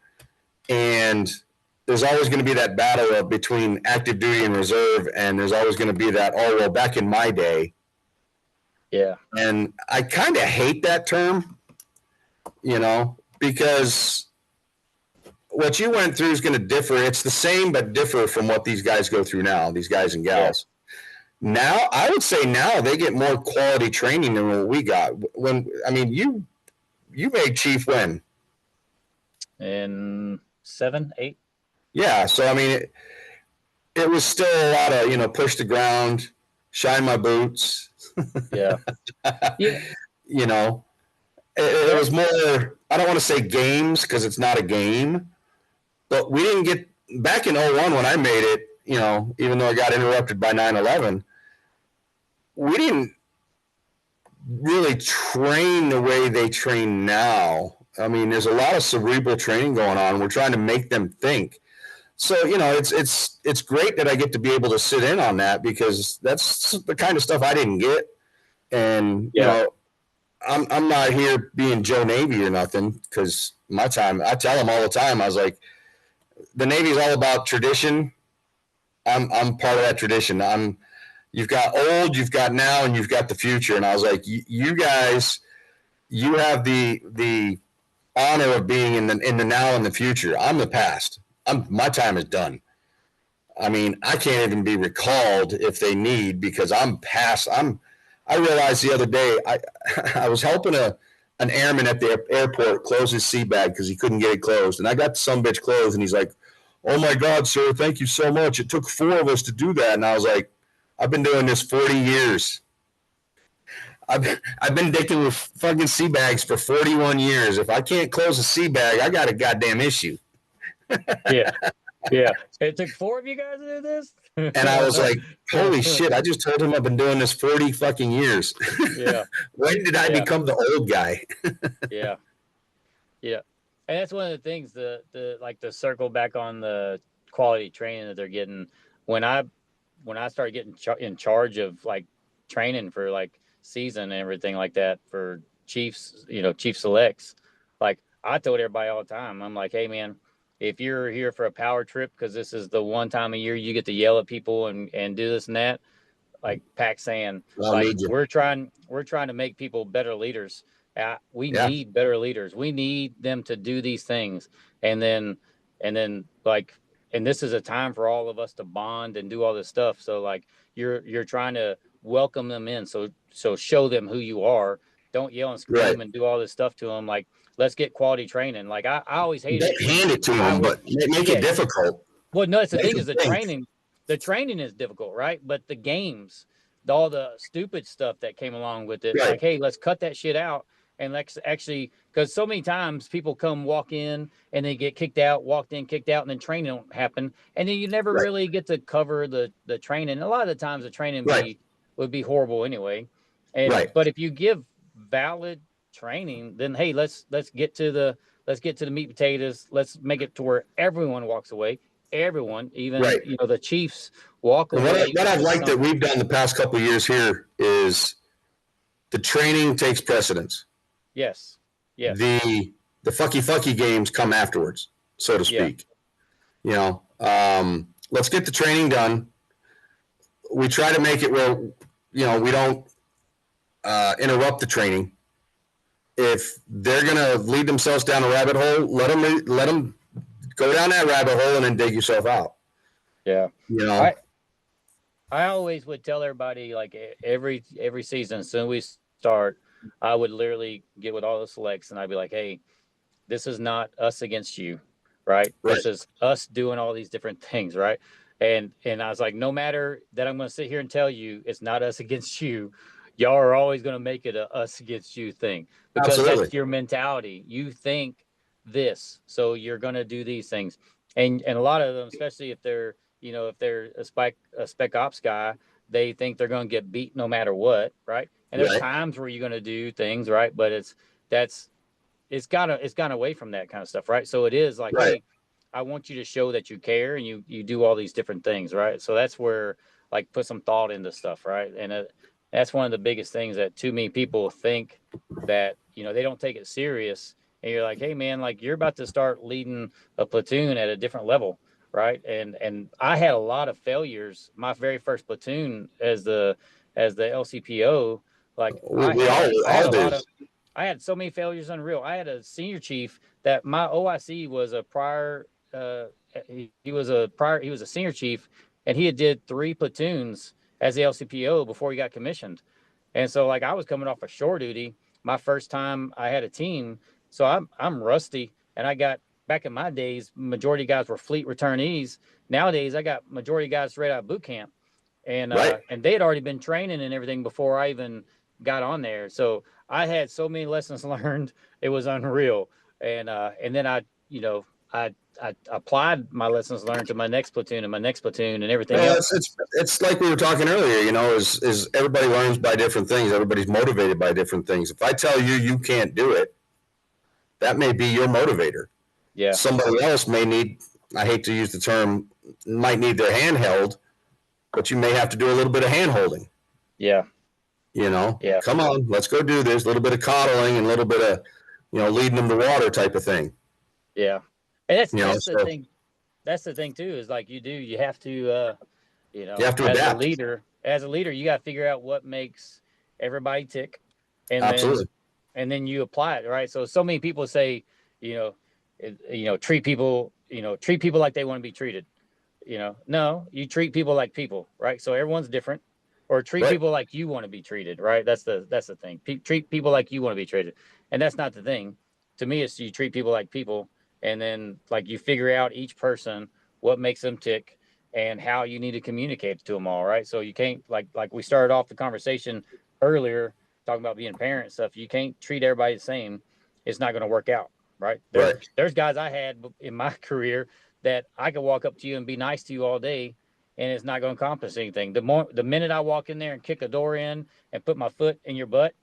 and there's always going to be that battle of between active duty and reserve, and there's always going to be that, oh well, back in my day. yeah, And I kind of hate that term, because what you went through is going to differ. It's the same but differ from what these guys go through now, these guys and gals. Yeah. Now, I would say now they get more quality training than what we got. You made chief when? in 7, 8. Yeah, so I mean, it was still a lot of push the ground, shine my boots. Yeah, yeah, It was more. I don't want to say games because it's not a game, but we didn't get back in 01 when I made it. Even though I got interrupted by 9/11, we didn't really train the way they train now. I mean, there's a lot of cerebral training going on. We're trying to make them think. So it's great that I get to be able to sit in on that because that's the kind of stuff I didn't get. And yeah, I'm not here being Joe Navy or nothing because my time. I tell them all the time. I was like, the Navy is all about tradition. I'm part of that tradition. You've got old, you've got now, and you've got the future. And I was like, you guys, you have the honor of being in the now and the future. I'm the past. My time is done. I mean, I can't even be recalled if they need because I'm past. I realized the other day I was helping an airman at the airport close his sea bag because he couldn't get it closed, and I got the sumbitch closed, and he's like, "Oh my God, sir, thank you so much. It took 4 of us to do that." And I was like, "I've been doing this 40 years. I've been dicking with fucking sea bags for 41 years. If I can't close a sea bag, I got a goddamn issue." yeah, yeah. It took 4 of you guys to do this? And I was like, holy shit, I just told him I've been doing this 40 fucking years. Yeah, When did I yeah, become the old guy? yeah, yeah. And that's one of the things, the like to circle back on the quality training that they're getting. When I started getting in charge of like training for like season and everything like that for chiefs, chief selects, like I told everybody all the time, I'm like, hey man, if you're here for a power trip, because this is the one time a year you get to yell at people and do this and that, like Pac saying, I'll like need you. we're trying to make people better leaders. We Yeah. need better leaders. We need them to do these things, and then like, and this is a time for all of us to bond and do all this stuff. So like you're trying to welcome them in. So show them who you are. Don't yell and Right. scream and do all this stuff to them. Like, let's get quality training. Like I always hated it when Hand it to I them, would, but make yeah. it difficult. Well, no, that's the Make thing them is think. the training is difficult, right? But the games, all the stupid stuff that came along with it, Right. like, hey, let's cut that shit out and let's actually, because so many times people come walk in and they get kicked out, walked in, kicked out, and then training don't happen, and then you never Right. really get to cover the training. A lot of the times the training Right. would be horrible anyway, and Right. but if you give valid training, then hey, let's get to the meat potatoes. Let's make it to where everyone walks away. Everyone, even Right. the Chiefs walk And away. what I've liked that we've done the past couple of years here is the training takes precedence. Yes. Yes. The fucky games come afterwards, so to speak. Yeah. Let's get the training done. We try to make it where we don't interrupt the training. If they're gonna lead themselves down a rabbit hole, let them go down that rabbit hole and then dig yourself out. Yeah. I always would tell everybody, like, every season, as soon as we start, I would literally get with all the selects and I'd be like, hey, this is not us against you, right? This is us doing all these different things, right? And I was like, no matter that, I'm going to sit here and tell you it's not us against you. Y'all are always going to make it a us against you thing, because that's your mentality. You think this, so you're going to do these things. And a lot of them, especially if they're a spec ops guy, they think they're going to get beat no matter what, right? And there's times where you're going to do things, right? But it's gone away from that kind of stuff, right? So it is like, hey, I want you to show that you care, and you do all these different things, right? So that's where, like, put some thought into stuff, right? And that's one of the biggest things that too many people think that they don't take it serious. And you're like, hey man, like, you're about to start leading a platoon at a different level, right? And I had a lot of failures my very first platoon as the LCPO. Like, I had so many failures, unreal. I had a senior chief that my OIC was a prior. He was a senior chief, and he had did 3 platoons as the LCPO before he got commissioned. And so, like, I was coming off a shore duty my first time I had a team, so I'm rusty. And I got, back in my days, majority of guys were fleet returnees. Nowadays, I got majority of guys straight out of boot camp, and they had already been training and everything before I even got on there. So I had so many lessons learned, it was unreal. And then I applied my lessons learned to my next platoon and everything else. It's like we were talking earlier, is everybody learns by different things. Everybody's motivated by different things. If I tell you can't do it, that may be your motivator. Yeah. Somebody else may need, I hate to use the term, might need their hand held, but you may have to do a little bit of hand holding. Yeah. Come on, let's go do this. A little bit of coddling and a little bit of, leading them to water type of thing. Yeah. And that's the thing. That's the thing too, is like, you have to, you have to adapt. As a leader, you got to figure out what makes everybody tick. And absolutely. Then you apply it. Right. So many people say, treat people like they want to be treated. No, you treat people like people, right? So everyone's different. Or treat people like you want to be treated, right? That's the thing. Treat people like you want to be treated, and that's not the thing. To me, it's you treat people like people, and then, like, you figure out each person, what makes them tick, and how you need to communicate to them all, right? So you can't, like we started off the conversation earlier talking about being a parent and stuff. You can't treat everybody the same. It's not going to work out, right? There's guys I had in my career that I could walk up to you and be nice to you all day, and it's not going to accomplish anything. The minute I walk in there and kick a door in and put my foot in your butt,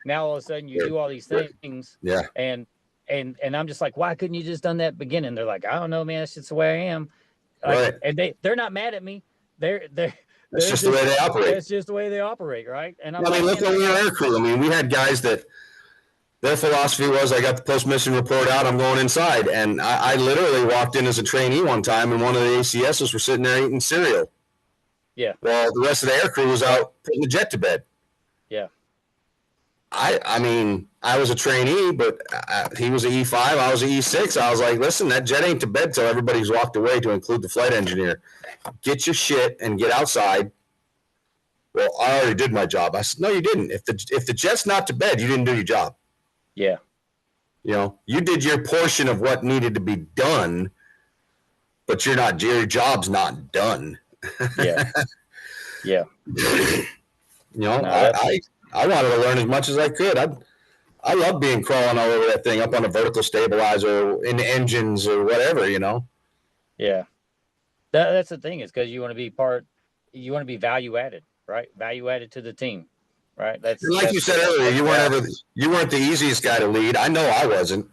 now all of a sudden you do all these things. Yeah. And I'm just like, why couldn't you just done that at the beginning? They're like, I don't know, man. That's just the way I am. And they're not mad at me. That's just the way they operate. It's just the way they operate, right? And look at our crew. I mean, we had guys that Their philosophy was, I got the post-mission report out, I'm going inside. And I literally walked in as a trainee one time, and one of the ACSs were sitting there eating cereal. Yeah. While the rest of the air crew was out putting the jet to bed. Yeah. I mean, I was a trainee, but he was an E5, I was an E6. I was like, listen, that jet ain't to bed till everybody's walked away, to include the flight engineer. Get your shit and get outside. Well, I already did my job. I said, no, you didn't. If the jet's not to bed, you didn't do your job. Yeah. You know, you did your portion of what needed to be done, but your job's not done. Yeah. Yeah. You know, No, I wanted to learn as much as I could. I love being crawling all over that thing, up on a vertical stabilizer, in the engines or whatever, you know. yeah. That's the thing, is because you want to be value added, right? Value added to the team, right? And like you said earlier, you weren't the easiest guy to lead. I know I wasn't.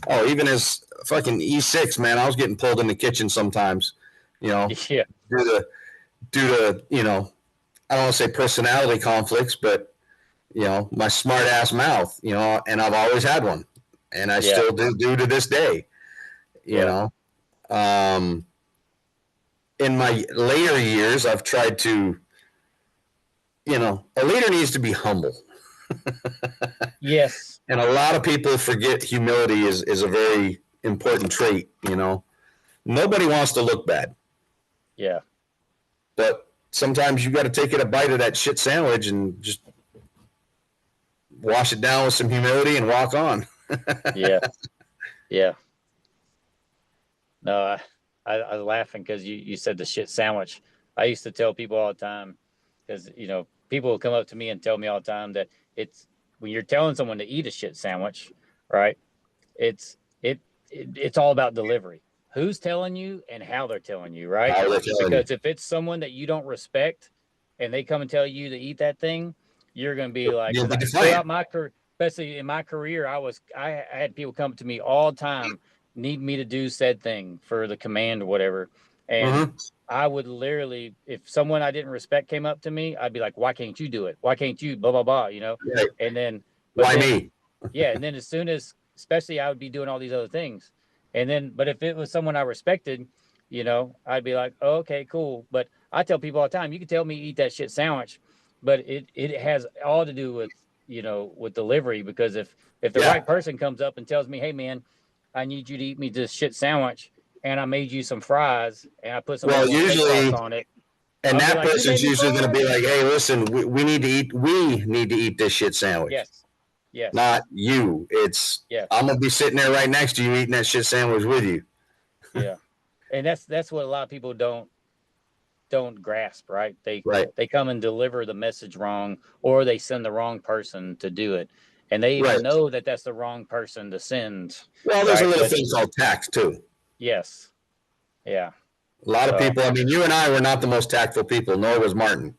Oh, even as fucking E6, man, I was getting pulled in the kitchen sometimes, you know, Yeah. due to, you know, I don't want to say personality conflicts, but, you know, my smart ass mouth, you know, and I've always had one, and I still do to this day, you know. In my later years, I've tried to, you know, a leader needs to be humble. Yes. And a lot of people forget humility is a very important trait, you know. Nobody wants to look bad. Yeah. But sometimes you got to take it a bite of that shit sandwich and just wash it down with some humility and walk on. Yeah. Yeah. No, I was laughing because you said the shit sandwich. I used to tell people all the time, because, you know, people will come up to me and tell me all the time that it's, when you're telling someone to eat a shit sandwich, right? It's all about delivery. Who's telling you and how they're telling you, right? Because if it's someone that you don't respect and they come and tell you to eat that thing, you're going to be like, throughout my career, especially in my career, I had people come to me all the time, need me to do said thing for the command or whatever. And I would literally, if someone I didn't respect came up to me, I'd be like, why can't you do it? Why can't you blah, blah, blah, you know? Right. And then, why me? Yeah. And then as soon as, especially I would be doing all these other things. And then, but if it was someone I respected, you know, I'd be like, oh, okay, cool. But I tell people all the time, you can tell me eat that shit sandwich, but it has all to do with, you know, with delivery. Because if the right person comes up and tells me, hey man, I need you to eat me this shit sandwich, and I made you some fries and I put some usually sauce on it. And that like, person's usually going to be like, hey, listen, we need to eat this shit sandwich. Yes. Yes. Not you. It's I'm gonna be sitting there right next to you eating that shit sandwich with you. Yeah. And that's what a lot of people don't grasp, right? They come and deliver the message wrong, or they send the wrong person to do it. And they even know that that's the wrong person to send. Well, there's a little thing called tact too. Yes. Yeah. A lot of people, I mean, you and I were not the most tactful people, nor was Martin.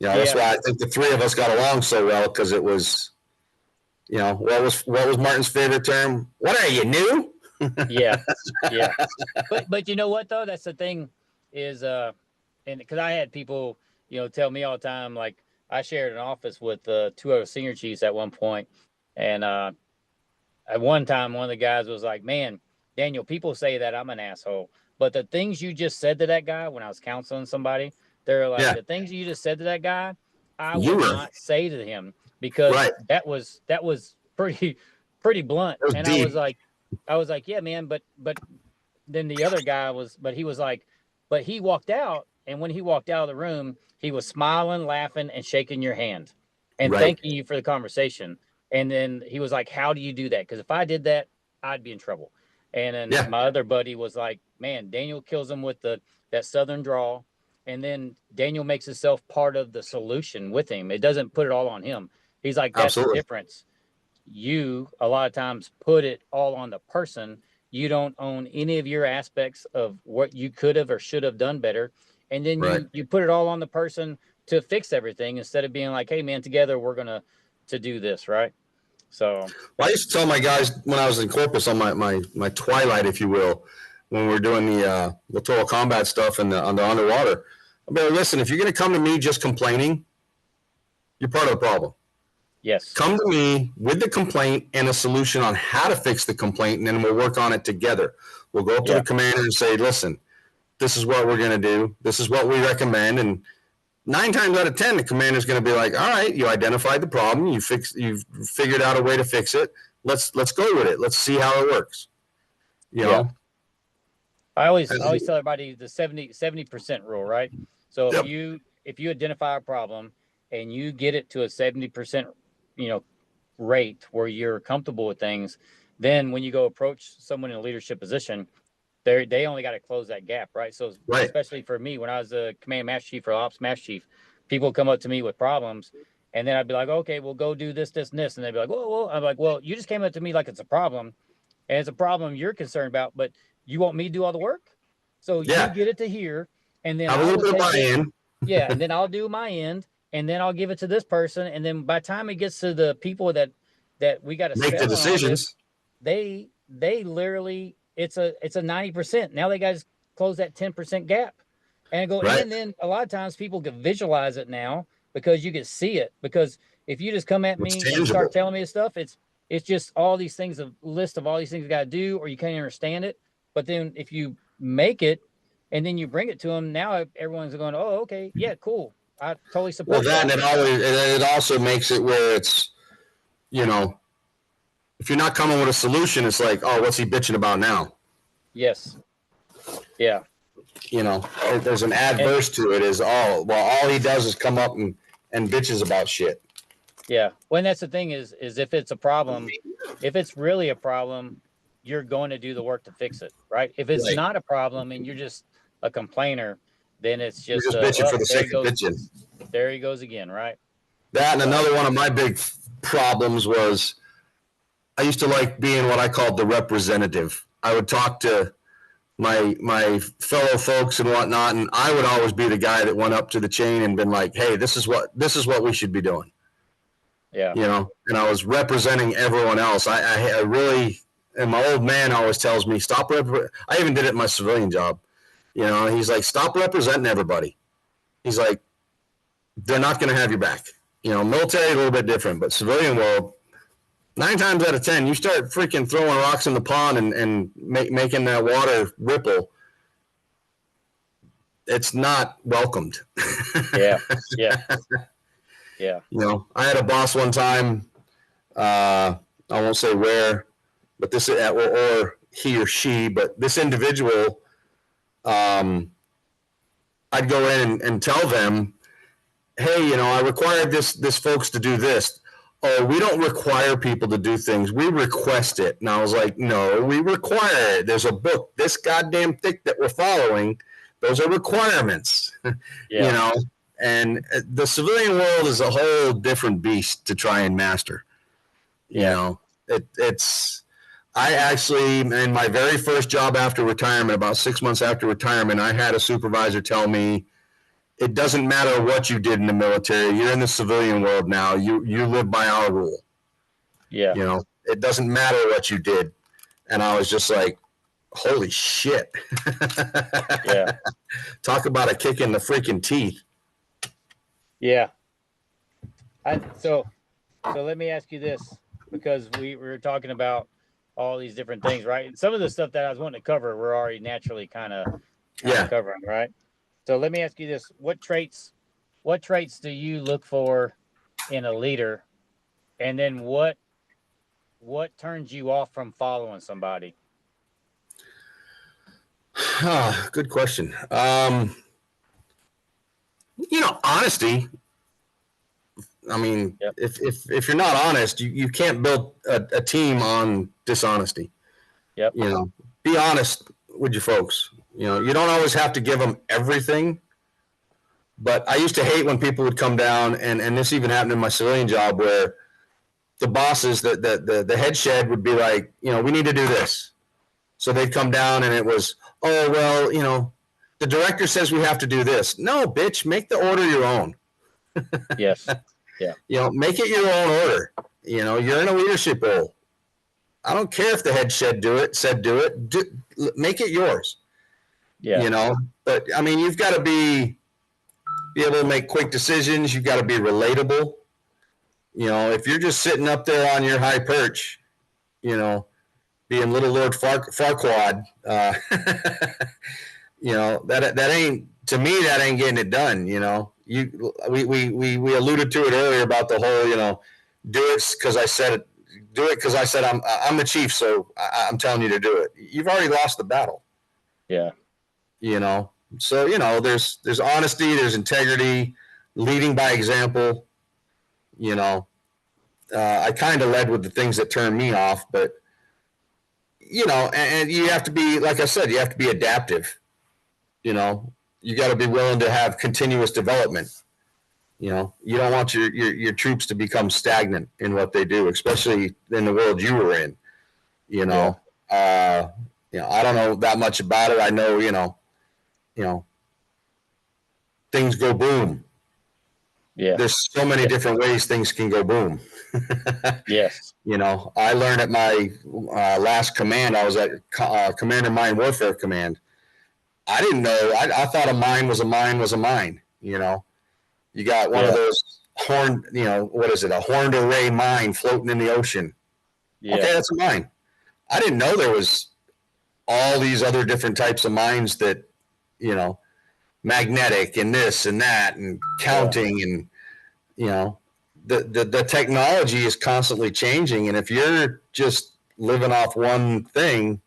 You know, that's why I think the three of us got along so well, because it was, you know, what was Martin's favorite term? What are you, new? Yeah. But you know what though? That's the thing is, and because I had people, you know, tell me all the time, like I shared an office with 2 other senior chiefs at one point, and at one time one of the guys was like, "Man, Daniel, people say that I'm an asshole, but the things you just said to that guy when I was counseling somebody, they're like, the things you just said to that guy, I would not say to him, because that was pretty blunt." And deep. I was like, yeah, man, but then the other guy he was like, but he walked out, and when he walked out of the room, he was smiling, laughing, and shaking your hand and thanking you for the conversation. And then he was like, how do you do that? Because if I did that, I'd be in trouble. And then my other buddy was like, man, Daniel kills him with that Southern drawl. And then Daniel makes himself part of the solution with him. It doesn't put it all on him. He's like, that's the difference. You, a lot of times, put it all on the person. You don't own any of your aspects of what you could have or should have done better. And then you put it all on the person to fix everything, instead of being like, hey, man, together we're going to do this, right? So I used to tell my guys when I was in Corpus, on my twilight, if you will, when we were doing the littoral combat stuff and on the underwater, I'd be like, listen, if you're going to come to me just complaining, you're part of the problem. Yes. Come to me with the complaint and a solution on how to fix the complaint, and then we'll work on it together. We'll go up to the commander and say, listen, this is what we're going to do. This is what we recommend. And 9 times out of 10, the commander's going to be like, all right, you identified the problem. You've figured out a way to fix it. Let's go with it. Let's see how it works. You know? I always tell everybody the 70% rule, right? So if you identify a problem and you get it to a 70%, rate where you're comfortable with things, then when you go approach someone in a leadership position, they only got to close that gap, right? So especially for me, when I was a command master chief or ops master chief, people would come up to me with problems, and then I'd be like, okay, we'll go do this, this, and this, and they'd be like, well, I'm like, well, you just came up to me like it's a problem, and it's a problem you're concerned about, but you want me to do all the work, so you get it to here, and then have a little bit of buy-in. And then I'll do my end, and then I'll give it to this person, and then by the time it gets to the people that we got to make the decisions, they literally it's a 90%. Now they guys close that 10% gap, and go, and then a lot of times people can visualize it now because you can see it. Because if you just come at me and start telling me this stuff, it's just all these things, a list of all these things you got to do, or you can't understand it. But then if you make it and then you bring it to them, now everyone's going, oh, okay, yeah, cool. I totally support that. And it also makes it where it's, if you're not coming with a solution, it's like, oh, what's he bitching about now? Yes. Yeah. There's an adverse to it is all he does is come up and bitches about shit. Yeah. Well, that's the thing is if it's a problem, if it's really a problem, you're going to do the work to fix it, right? If it's not a problem and you're just a complainer, then it's just bitching for the sake of bitching. There he goes again, right? That and another one of my big problems was I used to like being what I called the representative. I would talk to my fellow folks and whatnot, and I would always be the guy that went up to the chain and been like, hey, this is what we should be doing. Yeah. And I was representing everyone else. I really, and my old man always tells me, I even did it in my civilian job. He's like, stop representing everybody. He's like, they're not going to have your back. Military, a little bit different, but civilian world, 9 times out of 10, you start freaking throwing rocks in the pond and making that water ripple. It's not welcomed. Yeah. I had a boss one time. I won't say where, but this or he or she, but this individual, I'd go in and tell them, hey, I required this folks to do this. Oh, we don't require people to do things. We request it. And I was like, no, we require it. There's a book this goddamn thick that we're following. Those are requirements. And the civilian world is a whole different beast to try and master. I actually, in my very first job after retirement, about 6 months after retirement, I had a supervisor tell me, it doesn't matter what you did in the military. You're in the civilian world now. You live by our rule. Yeah. It doesn't matter what you did. And I was just like, holy shit. Yeah. Talk about a kick in the freaking teeth. Yeah. So let me ask you this, because we were talking about all these different things, right? And some of the stuff that I was wanting to cover, we're already naturally kind of covering, right? So let me ask you this: what traits do you look for in a leader, and then what turns you off from following somebody? Good question. Honesty. I mean, if you're not honest, you can't build a team on dishonesty. Yep. Be honest with your folks. You don't always have to give them everything. But I used to hate when people would come down, and this even happened in my civilian job, where the bosses, the head shed would be like, we need to do this. So they'd come down and it was, oh, well, the director says we have to do this. No, bitch, make the order your own. Yes. Yeah. Make it your own order. You're in a leadership role. I don't care if the head shed do it. Make it yours. Yeah. But I mean, you've got to be able to make quick decisions. You've got to be relatable. You know, if you're just sitting up there on your high perch, you know, being little Lord Farquaad, you know, that ain't, to me, that ain't getting it done. You know, we alluded to it earlier about the whole, you know, do it because I said it, do it because I said I'm the chief, so I'm telling you to do it. You've already lost the battle. Yeah. You know, so you know, there's honesty, there's integrity, leading by example. You know, I kind of led with the things that turned me off, but you know, and you have to be, like I said, you have to be adaptive. You know, you got to be willing to have continuous development. You know, you don't want your troops to become stagnant in what they do, especially in the world you were in. You know, you know, I don't know that much about it. I know, you know, things go boom. Yeah. There's so many different ways things can go boom. Yes. You know, I learned at my last command. I was at Commander Mine Warfare Command. I didn't know. I thought a mine was a mine was a mine. You know, you got one of those horned, you know, what is it? A horned array mine floating in the ocean. Yeah. Okay, that's a mine. I didn't know there was all these other different types of mines that, you know, magnetic and this and that and counting and, you know, the technology is constantly changing. And if you're just living off one thing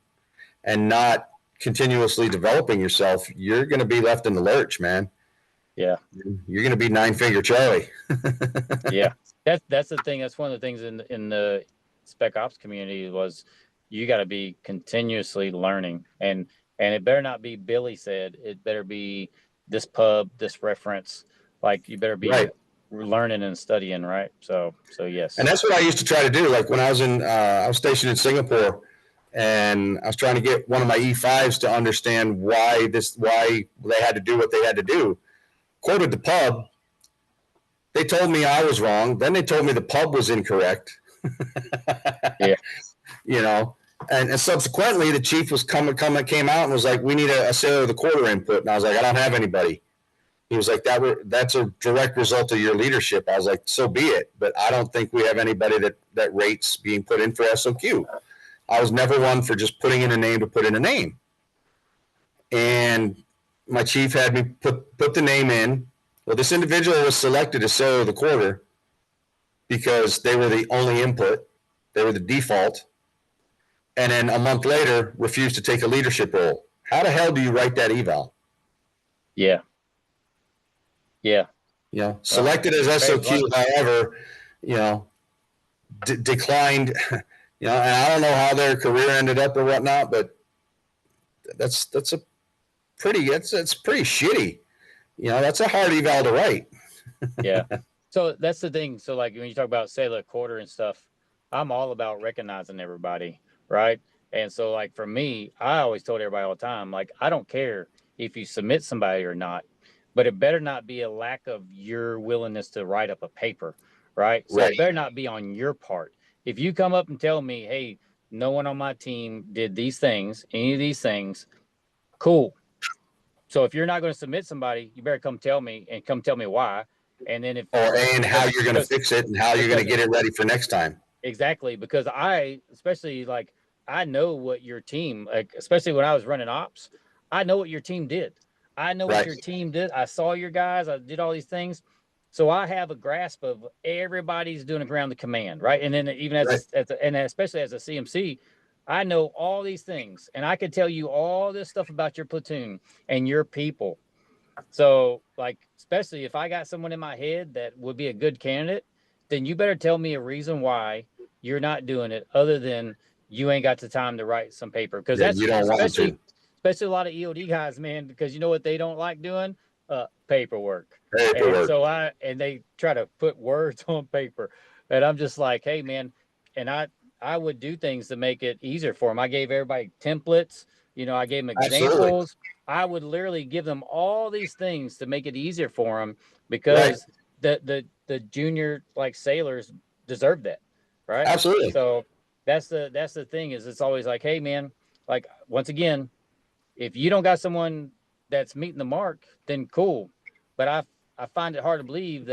and not continuously developing yourself, you're going to be left in the lurch, man. Yeah. You're going to be 9-figure Charlie. Yeah. That's the thing. That's one of the things in the spec ops community was you got to be continuously learning, and it better not be Billy said. It better be this pub, this reference. Like you better be Right. learning and studying, right? So yes. And that's what I used to try to do. Like when I was stationed in Singapore, and I was trying to get one of my E5s to understand why they had to do what they had to do. Quoted the pub. They told me I was wrong. Then they told me the pub was incorrect. Yeah. You know, and subsequently the chief was came out and was like, we need a sailor of the quarter input. And I was like, I don't have anybody. He was like, that's a direct result of your leadership. I was like, so be it. But I don't think we have anybody that rates being put in for SOQ. I was never one for just putting in a name to put in a name. And my chief had me put the name in. Well, this individual was selected as sailor of the quarter because they were the only input. They were the default. And then a month later, refused to take a leadership role. How the hell do you write that eval? Yeah. Yeah. You know, selected as SOQ, however, you know, declined. You know, and I don't know how their career ended up or whatnot, but that's a pretty it's pretty shitty. You know, that's a hard eval to write. Yeah. So that's the thing. So like when you talk about sailor quarter and stuff, I'm all about recognizing everybody, right? And so like for me, I always told everybody all the time, like I don't care if you submit somebody or not, but it better not be a lack of your willingness to write up a paper, right? So it better not be on your part. If you come up and tell me, hey, no one on my team did these things, any of these things, cool. So if you're not going to submit somebody, you better come tell me why. And then and how you're going to fix it and how you're going to get it ready for next time. Exactly. Because especially like, I know what your team, like, especially when I was running ops, I know what your team did. I know what your team did. I saw your guys. I did all these things. So I have a grasp of everybody's doing around the command, right? And then even and especially as a CMC, I know all these things, and I could tell you all this stuff about your platoon and your people. So, like, especially if I got someone in my head that would be a good candidate, then you better tell me a reason why you're not doing it, other than you ain't got the time to write some paper. Because that's you don't especially a lot of EOD guys, man. Because you know what they don't like doing? Paperwork. And they try to put words on paper, and I'm just like, hey, man, and I would do things to make it easier for them. I gave everybody templates. You know, I gave them examples. Absolutely. I would literally give them all these things to make it easier for them, because the junior like sailors deserve that, right? Absolutely. So that's the thing, is it's always like, hey, man, like, once again, if you don't got someone that's meeting the mark, then cool. But I find it hard to believe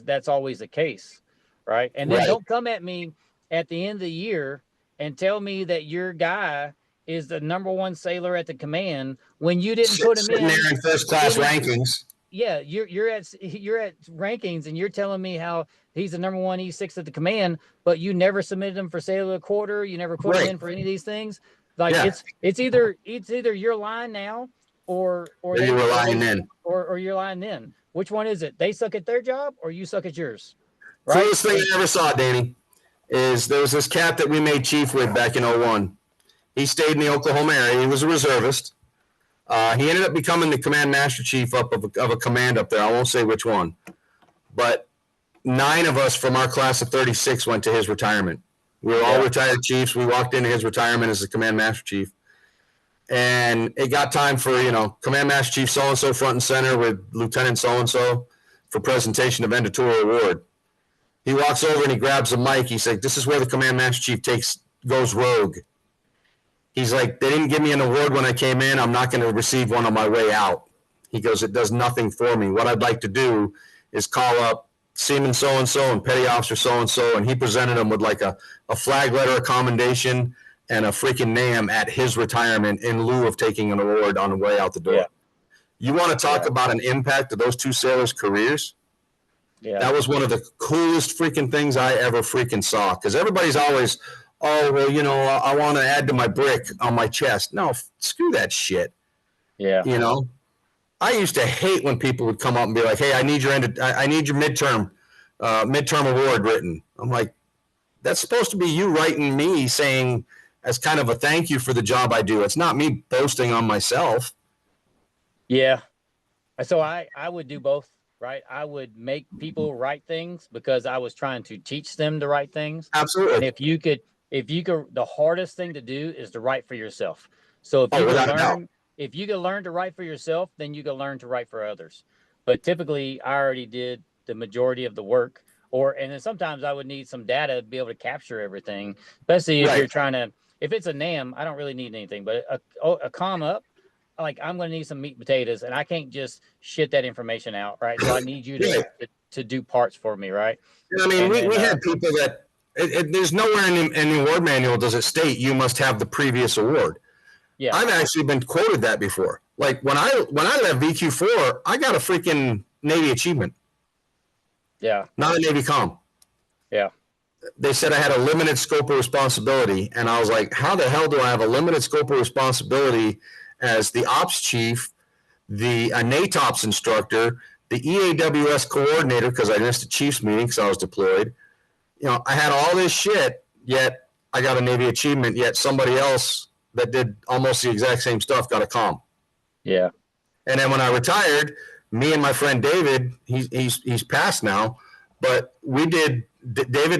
that's always the case, right? And then Right. don't come at me at the end of the year and tell me that your guy is the #1 sailor at the command when you didn't put him Sitting there in first class any. rankings. Yeah, you're at rankings, and you're telling me how he's the #1 E6 at the command, but you never submitted him for sailor of the quarter. You never put him Right. in for any of these things. Like Yeah. it's either you're lying now, or You were lying then. you're lying then. Which one is it? They suck at their job, or you suck at yours, right? Coolest thing I ever saw, Danny, is there was this cat that we made chief with back in 01. He stayed in the Oklahoma area. He was a reservist. He ended up becoming the command master chief of a command up there. I won't say which one, but 9 of us from our class of 36 went to his retirement. We were all retired chiefs. We walked into his retirement as the command master chief. And it got time for, command master chief so-and-so front and center with lieutenant so-and-so for presentation of end of tour award. He walks over and he grabs a mic. He's like, this is where the command master chief goes rogue. He's like, they didn't give me an award when I came in. I'm not going to receive one on my way out. He goes, it does nothing for me. What I'd like to do is call up Seaman so-and-so and Petty Officer so-and-so, and he presented them with like a flag letter of commendation and a freaking NAM at his retirement in lieu of taking an award on the way out the door. Yeah. You want to talk about an impact of those 2 sailors' careers? Yeah. That was one of the coolest freaking things I ever freaking saw, because everybody's always, oh, well, I want to add to my brick on my chest. No, screw that shit. Yeah. I used to hate when people would come up and be like, hey, I need your midterm award written. I'm like, that's supposed to be you writing me saying as kind of a thank you for the job I do. It's not me boasting on myself. Yeah. So I would do both, right? I would make people write things because I was trying to teach them to write things. Absolutely. And if you could, the hardest thing to do is to write for yourself. So if you can learn to write for yourself, then you can learn to write for others. But typically I already did the majority of the work, and then sometimes I would need some data to be able to capture everything, especially if you're trying to, if it's a NAM, I don't really need anything, but a comm up, like I'm going to need some meat and potatoes, and I can't just shit that information out, right? So I need you to do parts for me, right? I mean, we had people that there's nowhere in the award manual does it state you must have the previous award. Yeah, I've actually been quoted that before. Like when I left VQ4, I got a freaking Navy achievement. Yeah, not a Navy comm. Yeah. They said I had a limited scope of responsibility, and I was like, how the hell do I have a limited scope of responsibility as the ops chief, a NATOPS instructor, the EAWS coordinator, because I missed a chief's meeting because I was deployed. I had all this shit, yet I got a Navy achievement, yet somebody else that did almost the exact same stuff got a comm. Yeah. And then when I retired, me and my friend David, he's passed now, but David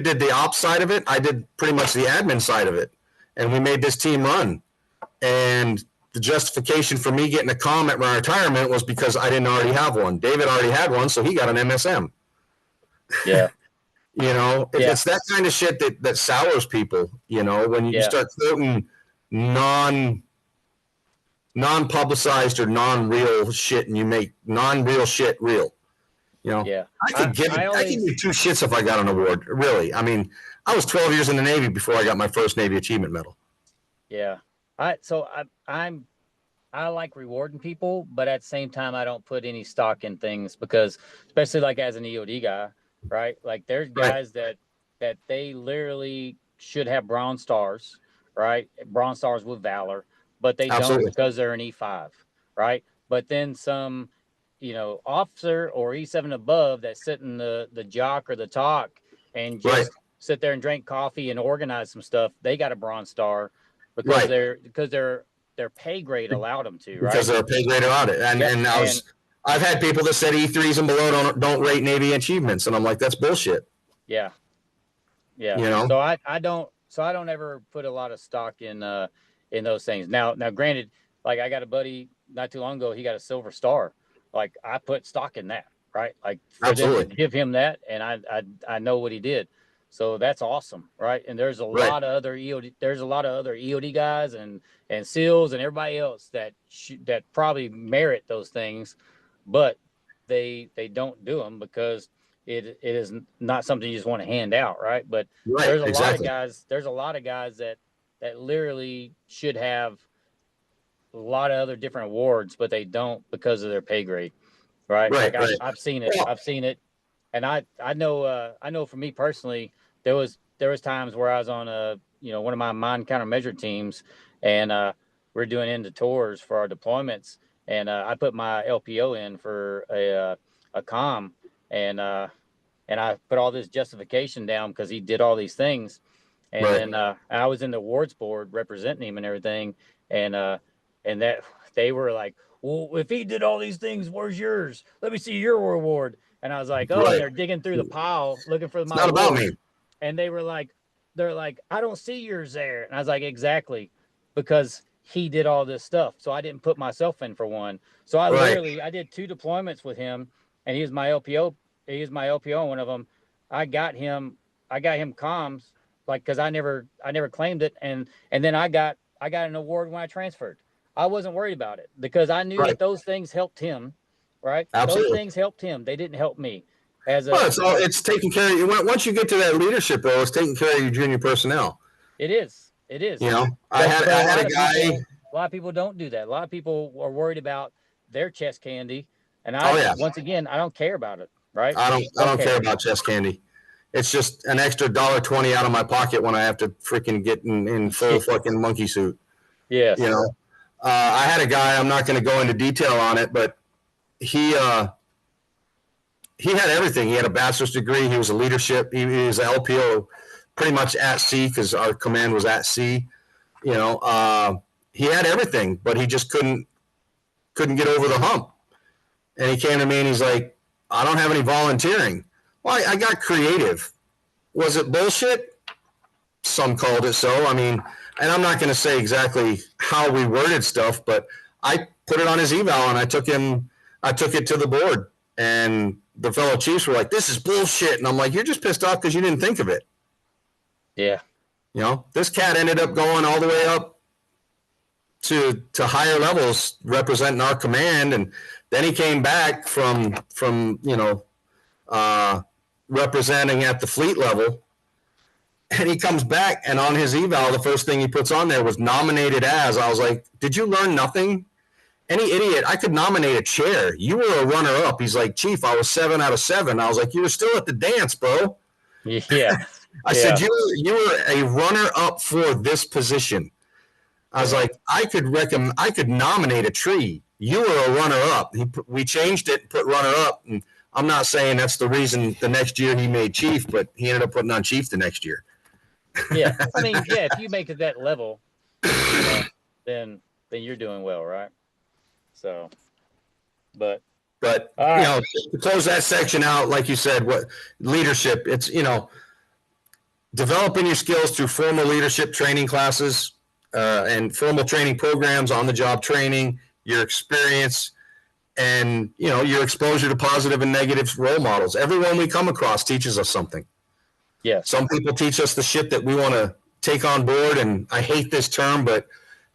did the ops side of it. I did pretty much the admin side of it. And we made this team run. And the justification for me getting a comm at my retirement was because I didn't already have one. David already had one, so he got an MSM. Yeah. It's that kind of shit that sours people, when you start quoting non-publicized or non-real shit, and you make non-real shit real. I could give 2 shits if I got an award. Really, I mean, I was 12 years in the Navy before I got my first Navy Achievement Medal. Yeah, I like rewarding people, but at the same time, I don't put any stock in things because, especially like as an EOD guy, right? Like there's guys that they literally should have bronze stars, right? Bronze stars with valor, but they don't because they're an E5, right? But then some, officer or E7 above that sit in the jock or the talk and just sit there and drink coffee and organize some stuff, they got a bronze star because their pay grade allowed them to, right? Because they're a pay grade allowed it. And I've had people that said E3s and below don't rate Navy achievements, and I'm like, that's bullshit. Yeah. Yeah. So I don't ever put a lot of stock in those things. Now granted, like I got a buddy not too long ago, he got a silver star. Like I put stock in that, right? Like for them to give him that, and I know what he did. So that's awesome, right? And there's a lot of other EOD guys and SEALs and everybody else that probably merit those things, but they don't do them because it is not something you just want to hand out, right? But Right, there's a lot of exactly. guys. There's a lot of guys that literally should have a lot of other different awards, but they don't because of their pay grade, right? Right, Like right. I've seen it. Well, I've seen it, and I know for me personally, there was times where I was on one of my mine countermeasure teams, and we're doing into tours for our deployments, and I put my LPO in for a comm, and uh, and I put all this justification down because he did all these things, and right, then I was in the awards board representing him and everything, and that they were like, well, if he did all these things, where's yours? Let me see your award. And I was like, oh, and right. they're digging through the pile looking for It's my not about award, me. and they're like, I don't see yours there, and I was like, exactly, because he did all this stuff, so I didn't put myself in for one. So Right, I did 2 deployments with him, and he was my LPO. He was my LPO on one of them. I got him. I got him comms, like, because I never claimed it, and then I got an award when I transferred. I wasn't worried about it because I knew right. that those things helped him, right? Those Absolutely. things helped him. They didn't help me as Well, a like it's taking care of you. Once you get to that leadership role, it's taking care of your junior personnel. it is. It is. You know, But I had a guy. a lot of people don't do that. A lot of people are worried about their chest candy, and Oh yeah, once again, I don't care about it, right? I Don't don't care care. about chest candy. It's just an extra $1.20 out of my pocket when I have to freaking get in full fucking monkey suit. You Yes. know, I had a guy. I'm not going to go into detail on it, but he uh, he had everything. He had a bachelor's degree. He was a leadership. He was an LPO, pretty much at sea because our command was at sea. You know, he had everything, but he just couldn't get over the hump. And he came to me and he's like, I don't have any volunteering. Well, I got creative. Was it bullshit? Some called it so. I mean, and I'm not going to say exactly how we worded stuff, but I put it on his eval and I took it to the board. And the fellow chiefs were like, this is bullshit. And I'm like, you're just pissed off because you didn't think of it. Yeah. You know, this cat ended up going all the way up to higher levels representing our command. And then he came back from representing at the fleet level. And he comes back, and on his eval, the first thing he puts on there was nominated as. I was like, did you learn nothing? Any idiot, I could nominate a chair. You were a runner-up. He's like, Chief, I was 7 out of 7. I was like, you were still at the dance, bro. Yeah. I said, you were a runner-up for this position. I was like, I could nominate a tree. You were a runner-up. We changed it, put runner-up, and I'm not saying that's the reason the next year he made chief, but he ended up putting on chief the next year. Yeah. I mean, yeah, if you make it that level, then you're doing well, right? So, but to close that section out, like you said, what leadership, it's, developing your skills through formal leadership training classes and formal training programs, on the job training, your experience, and your exposure to positive and negative role models. Everyone we come across teaches us something. yes. Some people teach us the shit that we want to take on board, and I hate this term, but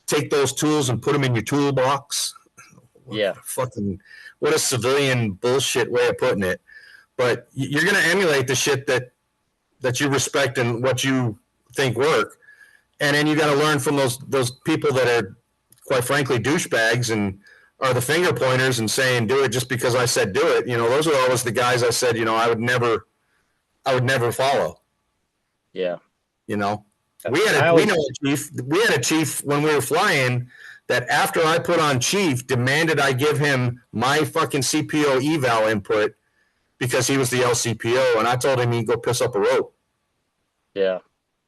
take those tools and put them in your toolbox. What a civilian bullshit way of putting it. But you're going to emulate the shit that you respect and what you think work. And then you got to learn from those people that are, quite frankly, douchebags and are the finger pointers and saying, do it just because I said do it. Those are always the guys I said, I would never follow. Yeah. We had a chief when we were flying that after I put on chief demanded I give him my fucking CPO eval input because he was the LCPO, and I told him he'd go piss up a rope. Yeah.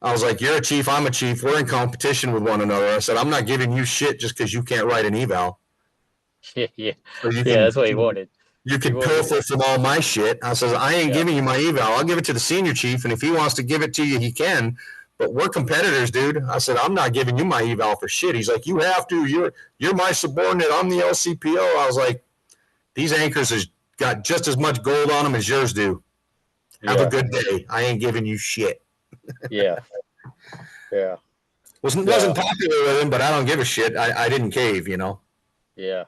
I was like, you're a chief, I'm a chief. We're in competition with one another. I said, I'm not giving you shit just because you can't write an eval. Yeah. That's what he wanted. You can pilfer from all my shit. I says, I ain't giving you my eval. I'll give it to the senior chief, and if he wants to give it to you, he can. But we're competitors, dude. I said, I'm not giving you my eval for shit. He's like, you have to. You're my subordinate. I'm the LCPO. I was like, these anchors has got just as much gold on them as yours do. Have a good day. I ain't giving you shit. Yeah. Wasn't popular with him, but I don't give a shit. I didn't cave, Yeah.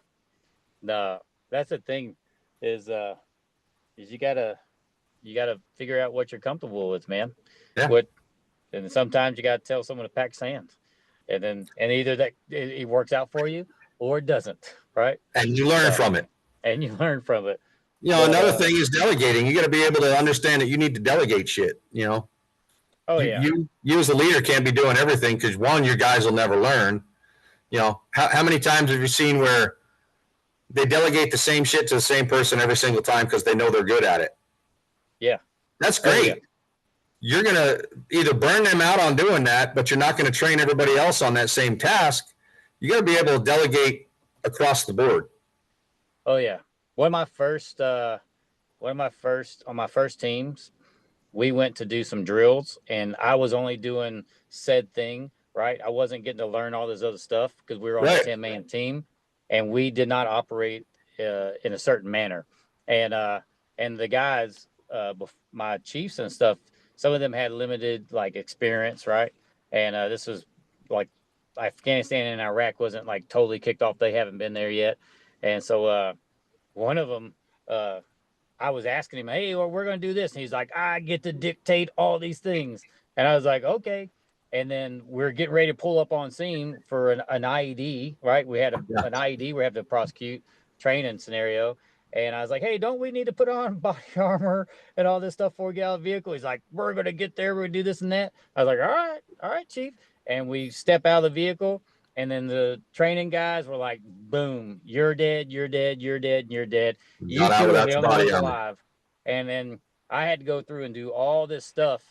No, that's the thing is you gotta figure out what you're comfortable with, man. Yeah. And sometimes you got to tell someone to pack sand, and either that it works out for you or it doesn't, right? And you learn from it. And you learn from it. Another thing is delegating. You got to be able to understand that you need to delegate shit. Oh, you as a leader can't be doing everything because your guys will never learn. How many times have you seen where they delegate the same shit to the same person every single time because they know they're good at it? Yeah. That's great. Oh, yeah. You're going to either burn them out on doing that, but you're not going to train everybody else on that same task. You got to be able to delegate across the board. Oh yeah. On my first teams, we went to do some drills and I was only doing said thing, right? I wasn't getting to learn all this other stuff because we were on a 10-man team and we did not operate in a certain manner. And the guys, my chiefs and stuff, some of them had limited like experience, right? And this was like Afghanistan and Iraq wasn't like totally kicked off. They haven't been there yet. And so one of them, I was asking him, hey, well, we're going to do this. And he's like, I get to dictate all these things. And I was like, okay. And then we're getting ready to pull up on scene for an IED, right? We had an IED we have to prosecute training scenario. And I was like, hey, don't we need to put on body armor and all this stuff before we get out of the vehicle? He's like, we're going to get there. We're going to do this and that. I was like, all right, chief. And we step out of the vehicle. And then the training guys were like, boom, you're dead, you're dead, you're dead, you're dead. You two are the only ones alive. And then I had to go through and do all this stuff.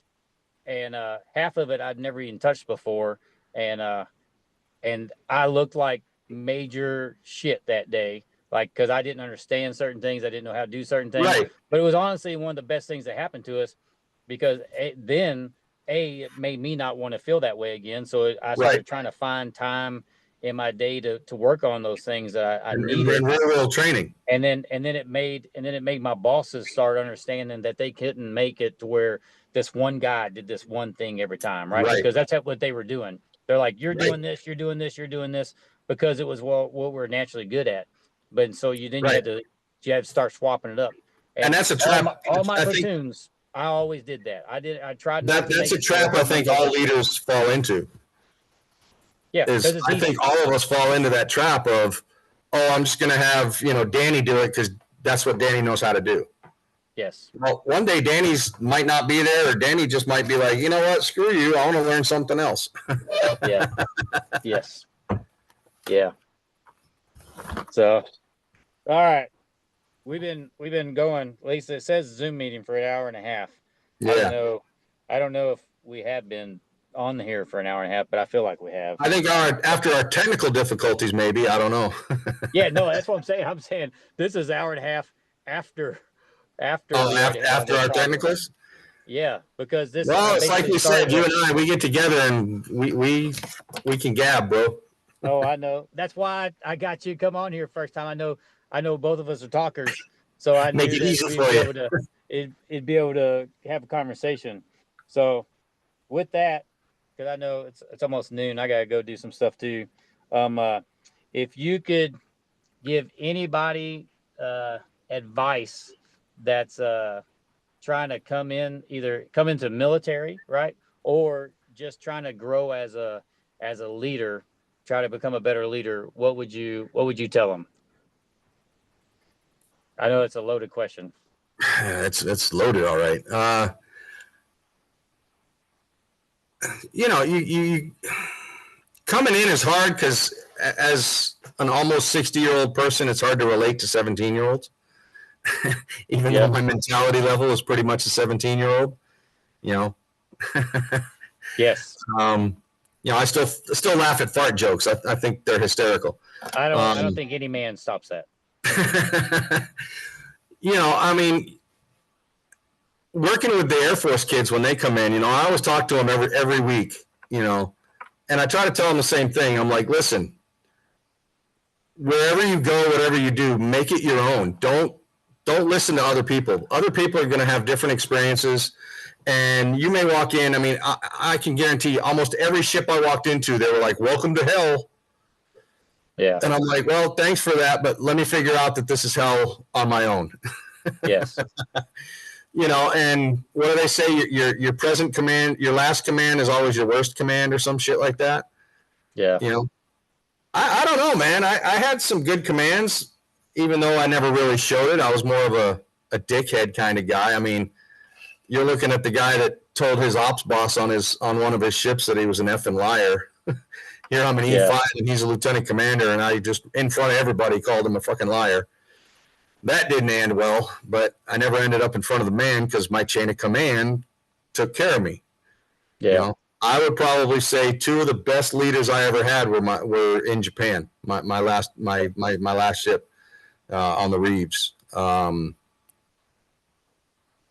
And half of it I'd never even touched before. And I looked like major shit that day. Like, because I didn't understand certain things. I didn't know how to do certain things. Right. But it was honestly one of the best things that happened to us because it made me not want to feel that way again. So I started trying to find time in my day to work on those things that I needed. And real training. And then it made my bosses start understanding that they couldn't make it to where this one guy did this one thing every time, right? Because that's what they were doing. They're like, you're doing this, you're doing this, you're doing this, because it was what we're naturally good at. But so you had to start swapping it up. And that's a trap. All my platoons, I always did that. I tried. That's a trap I think all leaders fall into. Yeah. I think all of us fall into that trap of, I'm just going to have, Danny do it because that's what Danny knows how to do. Yes. Well, one day Danny's might not be there, or Danny just might be like, you know what, screw you. I want to learn something else. Yeah. Yes. Yeah. So, all right. We've been going, at least it says Zoom meeting for an hour and a half. Yeah. I don't know if we have been on here for an hour and a half, but I feel like we have. I think after our technical difficulties, maybe, I don't know. Yeah, no, that's what I'm saying. I'm saying this is hour and a half after our technicals. Yeah, because this. Well, it's like you said, you and I, we get together and we can gab, bro. Oh, I know. That's why I got you to come on here first time. I know both of us are talkers, so I make it easy for you. It'd be able to have a conversation. So, with that, because I know it's almost noon, I gotta go do some stuff too. If you could give anybody advice that's trying to come into military, right, or just trying to grow as a leader, try to become a better leader, what would you tell them? I know it's a loaded question. It's loaded, all right. You coming in is hard because as an almost 60-year-old person, it's hard to relate to 17-year-olds. Even though my mentality level is pretty much a 17-year-old, Yes. I still laugh at fart jokes. I think they're hysterical. I don't think any man stops that. Working with the Air Force kids when they come in, I always talk to them every week, and I try to tell them the same thing. I'm like, listen, wherever you go, whatever you do, make it your own. Don't listen to other people. Other people are going to have different experiences. And you may walk in. I can guarantee you, almost every ship I walked into, they were like, welcome to hell. Yeah. And I'm like, well, thanks for that, but let me figure out that this is hell on my own. Yes. you know, and what do they say? Your present command, your last command is always your worst command or some shit like that. Yeah. You know, I don't know, man. I had some good commands, even though I never really showed it. I was more of a dickhead kind of guy. I mean, you're looking at the guy that told his ops boss on one of his ships that he was an effing liar. Here I'm an Yeah. E5 and he's a lieutenant commander, and I just in front of everybody called him a fucking liar. That didn't end well, but I never ended up in front of the man because my chain of command took care of me. Yeah. You know, I would probably say two of the best leaders I ever had were in Japan. My last ship on the Reeves,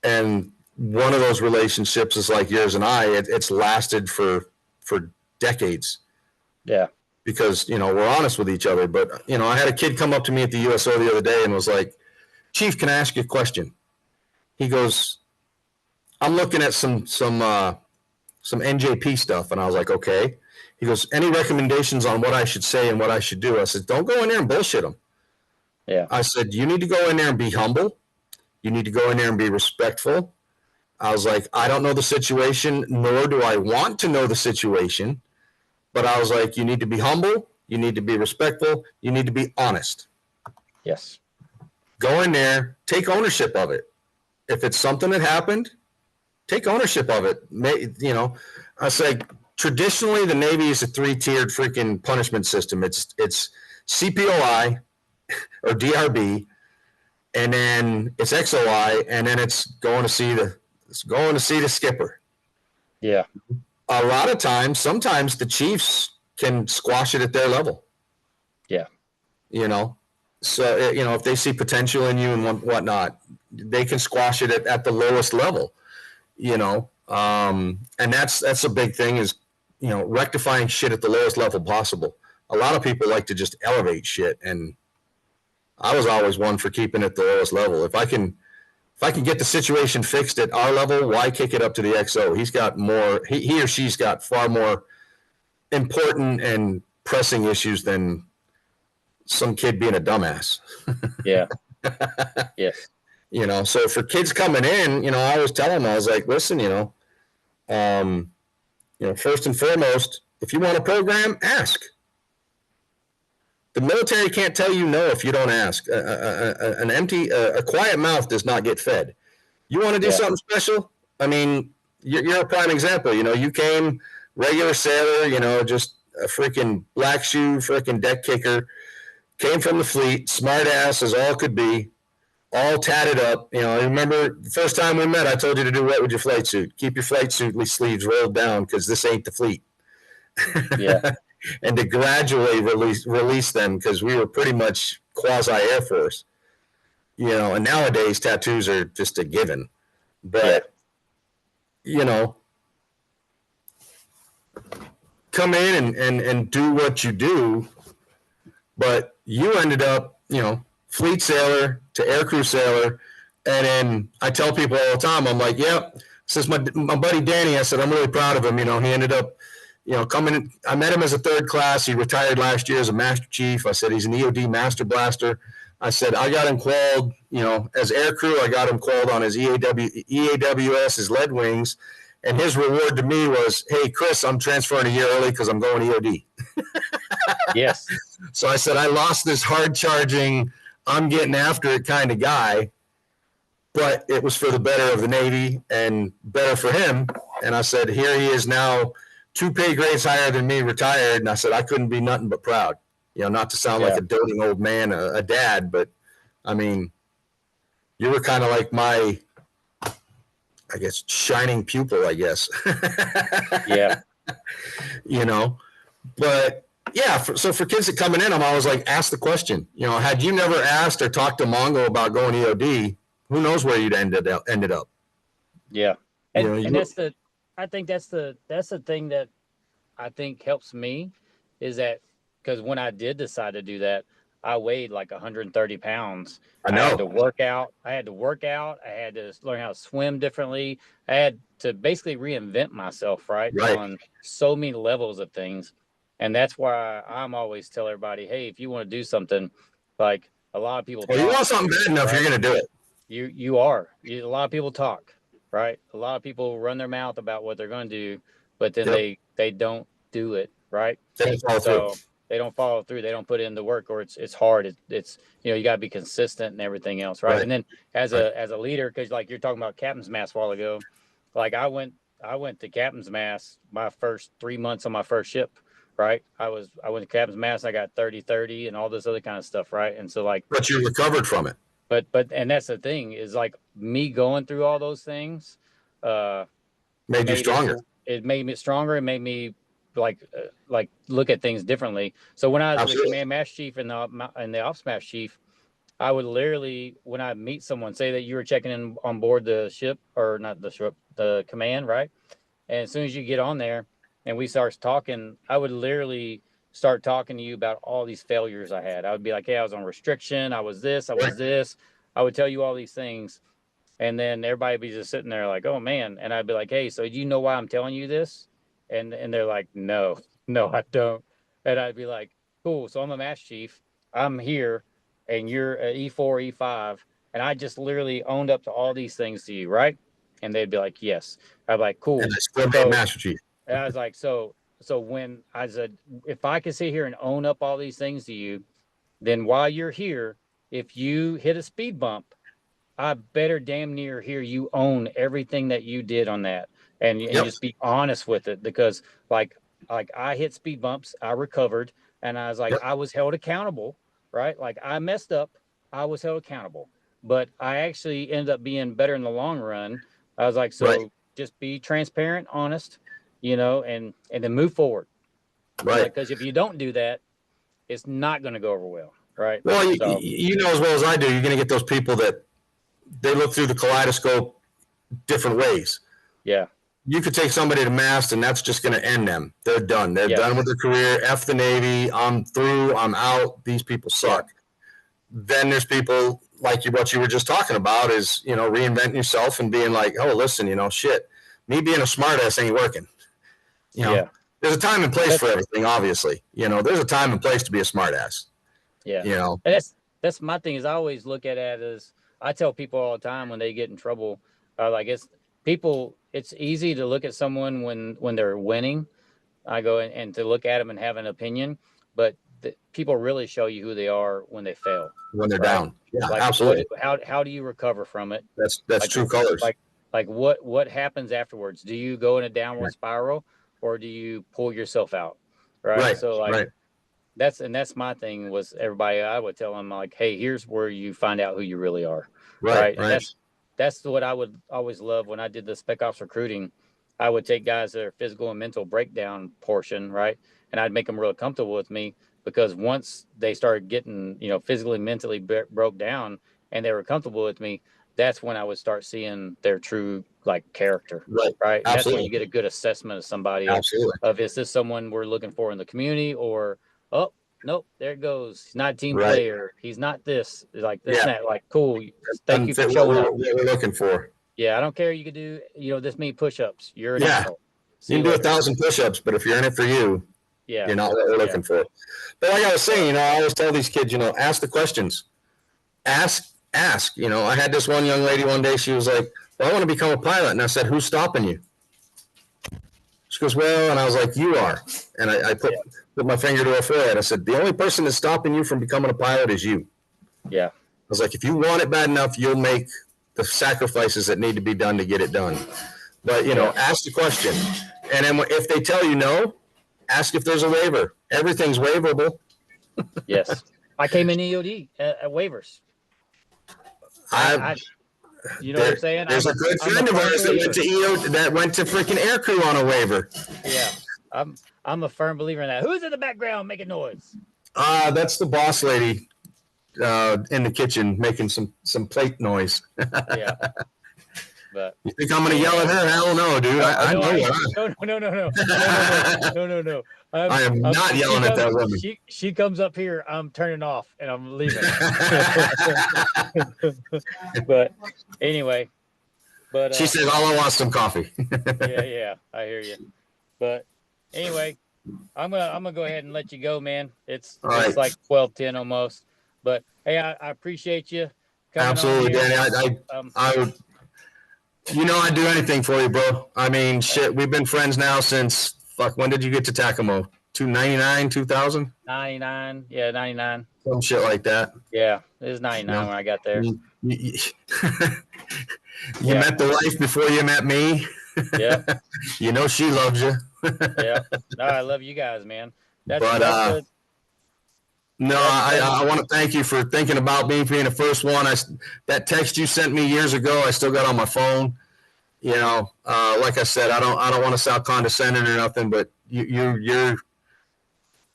and one of those relationships is like yours and I. It's lasted for decades. Yeah. Because, you know, we're honest with each other. But, you know, I had a kid come up to me at the USO the other day and was like, Chief, can I ask you a question? He goes, I'm looking at some NJP stuff. And I was like, okay. He goes, any recommendations on what I should say and what I should do? I said, don't go in there and bullshit them. Yeah. I said, you need to go in there and be humble. You need to go in there and be respectful. I was like, I don't know the situation, nor do I want to know the situation. But I was like, you need to be humble. You need to be respectful. You need to be honest. Yes. Go in there, take ownership of it. If it's something that happened, take ownership of it. You know, I say traditionally the Navy is a 3-tiered freaking punishment system. It's CPOI or DRB, and then it's XOI, and then it's going to see the skipper. Yeah. A lot of times, sometimes the chiefs can squash it at their level. Yeah. You know, so, you know, if they see potential in you and whatnot, they can squash it at the lowest level, you know. And that's a big thing is, you know, rectifying shit at the lowest level possible. A lot of people like to just elevate shit. And I was always one for keeping it at the lowest level. If I can get the situation fixed at our level, why kick it up to the XO? He's got more, he or she's got far more important and pressing issues than some kid being a dumbass. Yeah. Yes. You know, so for kids coming in, you know, I always tell them, I was like, listen, you know, first and foremost, if you want a program, ask. The military can't tell you no if you don't ask. A quiet mouth does not get fed. You want to do something special? I mean, you're a prime example. You know, you came regular sailor, you know, just a freaking black shoe, freaking deck kicker, came from the fleet, smart ass as all could be, all tatted up. You know, I remember the first time we met, I told you to do what with your flight suit? Keep your flight suit sleeves rolled down because this ain't the fleet. Yeah. And to gradually release them because we were pretty much quasi Air Force, you know, and nowadays tattoos are just a given. But, you know, come in and do what you do. But you ended up, you know, fleet sailor to aircrew sailor. And then I tell people all the time, I'm like, yeah, says my buddy Danny, I said, I'm really proud of him. You know, he ended up, you know, coming. I met him as a third class. He retired last year as a master chief. I said he's an EOD master blaster. I said I got him qualled, you know, as air crew. I got him qualled on his EAWS, his lead wings, and his reward to me was, "Hey, Chris, I'm transferring a year early because I'm going EOD." Yes. So I said I lost this hard charging, I'm getting after it kind of guy, but it was for the better of the Navy and better for him. And I said, here he is now, 2 pay grades higher than me, retired. And I said, I couldn't be nothing but proud. You know, not to sound like a doting old man, a dad, but I mean, you were kind of like my, I guess, shining pupil, I guess. Yeah. You know, but yeah, so for kids that coming in, I'm always like, ask the question. You know, had you never asked or talked to Mongo about going EOD, who knows where you'd ended up. Yeah. And, you know, and that's the, I think that's the thing that I think helps me is that because when I did decide to do that, I weighed like 130 pounds. I know. I had to work out. I had to learn how to swim differently. I had to basically reinvent myself, right? On so many levels of things. And that's why I'm always tell everybody, hey, if you want to do something, like a lot of people. Well, you want something bad enough, right? You're going to do it. you are. A lot of people talk, right? A lot of people run their mouth about what they're going to do, but then Yep. they don't do it, right? They don't follow through. So they don't follow through. They don't put in the work, or it's hard. It's you got to be consistent and everything else, right? Right. And then as Right. a leader, because like you're talking about captain's mast a while ago, like I went to captain's mast my first 3 months on my first ship, right? I went to captain's mast. I got 30-30 and all this other kind of stuff, right? And so like, But you recovered from it. but and that's the thing is like me going through all those things, uh, Made you stronger. It made me stronger. It made me like look at things differently. So when I was Absolutely. the command master chief and the ops master chief, I would literally, when I meet someone, say that you were checking in on board the ship, or not the ship, the command, right? And as soon as you get on there and we start talking, I would literally start talking to you about all these failures I had. I would be like, hey, I was on restriction. I was this. I was this. I would tell you all these things. And then everybody would be just sitting there like, oh, man. And I'd be like, hey, so do you know why I'm telling you this? And they're like, no, I don't. And I'd be like, cool. So I'm a master chief. I'm here and you're a E4, E5. And I just literally owned up to all these things to you, right? And they'd be like, yes. I'd be like, cool. And I still made master chief. And I was like, so when I said, if I can sit here and own up all these things to you, then while you're here, if you hit a speed bump, I better damn near hear you own everything that you did on that, and just be honest with it, because like I hit speed bumps, I recovered, and I was like, I was held accountable, right? Like I messed up, I was held accountable, but I actually ended up being better in the long run. I was like, so just be transparent, honest, and then move forward, right? Because if you don't do that, it's not going to go over well, right? Well, you know as well as I do, you're going to get those people that they look through the kaleidoscope different ways. Yeah. You could take somebody to mast, and that's just going to end them. They're done. They're done with their career. F the Navy. I'm through. I'm out. These people suck. Yeah. Then there's people like what you were just talking about is, reinventing yourself and being like, oh, listen, shit, me being a smartass ain't working. There's a time and place for everything, obviously. There's a time and place to be a smartass. Yeah. And that's my thing is I always look at it as, I tell people all the time when they get in trouble, it's easy to look at someone when they're winning. I go and to look at them and have an opinion, but people really show you who they are when they fail. When they're down. Yeah, like absolutely. How do you recover from it? That's true colors. Like what happens afterwards? Do you go in a downward spiral, or do you pull yourself out? Right. So that's my thing was everybody, I would tell them like, hey, here's where you find out who you really are. Right. And that's what I would always love when I did the SpecOps recruiting. I would take guys that are physical and mental breakdown portion, right? And I'd make them real comfortable with me, because once they started getting, physically, mentally broke down and they were comfortable with me, that's when I would start seeing their true character. Right. That's when you get a good assessment of somebody. Absolutely. Of is this someone we're looking for in the community, or, oh, nope, there it goes. He's not a team player. He's not this. Like this and that. Like, cool. Thank you for showing up. What we're looking for. Yeah, I don't care. You could do, this many push-ups. You're an asshole. You can do 1,000 push-ups, but if you're in it for you, you're not what we're looking for. But like I was saying, I always tell these kids, ask the questions. Ask. I had this one young lady one day. She was like, well, I want to become a pilot. And I said, who's stopping you? She goes, well, and I was like, you are. And I put my finger to her forehead. I said, the only person that's stopping you from becoming a pilot is you. Yeah. I was like, if you want it bad enough, you'll make the sacrifices that need to be done to get it done. But, ask the question. And then if they tell you no, ask if there's a waiver. Everything's waiverable. Yes. I came in EOD at waivers. You know what I'm saying? There's a good friend of ours that went to that went to freaking air crew on a waiver. Yeah. I'm a firm believer in that. Who's in the background making noise? That's the boss lady in the kitchen making some plate noise. Yeah. But you think I'm gonna yell at her? Hell no, dude. I know No. I am not yelling at that woman. She comes up here, I'm turning off and I'm leaving. But anyway, she says all I want is some coffee. yeah, I hear you. But anyway, I'm gonna go ahead and let you go, man. It's like 12:10 almost. But hey, I appreciate you. coming on Absolutely, here. Danny. I would, I'd do anything for you, bro. I mean, shit, we've been friends now since, fuck, when did you get to Tacoma? 299, 2000? 99. Yeah, 99. Some shit like that. Yeah, it was You 99 know, when I got there. you Yeah. met the wife before you met me. Yep. She loves you. Yep. No, I love you guys, man. But no, I want to thank you for thinking about me being the first one. That text you sent me years ago, I still got on my phone. Like I said, I don't want to sound condescending or nothing, but you're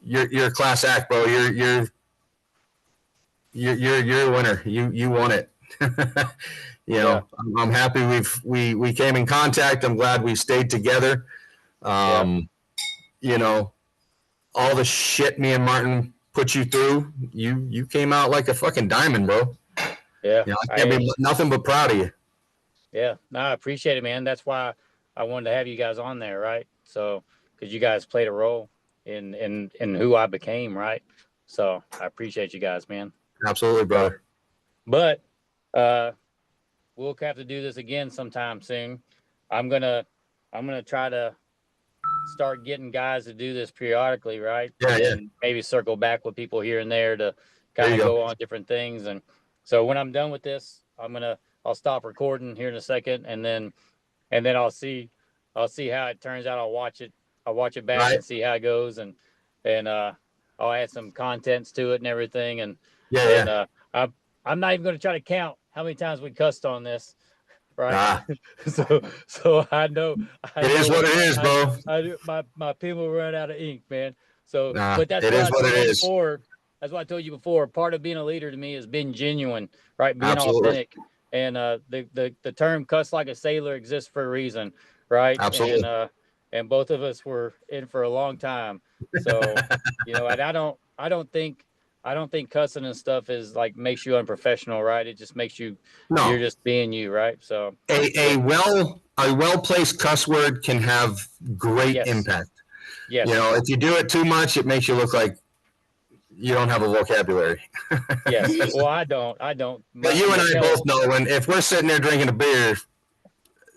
a class act, bro. You're a winner. You won it. Yeah. I'm happy we came in contact. I'm glad we stayed together. Yeah. All the shit me and Martin put you through, you came out like a fucking diamond, bro. Yeah. I can't be nothing but proud of you. Yeah. No, I appreciate it, man. That's why I wanted to have you guys on there, right? So, because you guys played a role in who I became, right? So I appreciate you guys, man. Absolutely, brother. But we'll have to do this again sometime soon. I'm gonna try to start getting guys to do this periodically, right? Yeah, and maybe circle back with people here and there to kind of go on different things. And so when I'm done with this, I'll stop recording here in a second, and then I'll see how it turns out. I'll watch it back and see how it goes, and I'll add some contents to it and everything. And I'm not even going to try to count how many times we cussed on this. Right. So I know it is what it is, bro. My pen will run out of ink, man. So, but that's what it is. That's what I told you before. Part of being a leader to me is being genuine, right? Being authentic. And the term "cuss like a sailor" exists for a reason, right? Absolutely. And both of us were in for a long time. So, and I don't think cussing and stuff is like makes you unprofessional, right? It just makes you you're just being you, right? So a well placed cuss word can have great impact. Yes. If you do it too much, it makes you look like you don't have a vocabulary. Yes. Well, I don't. But you and I both know if we're sitting there drinking a beer,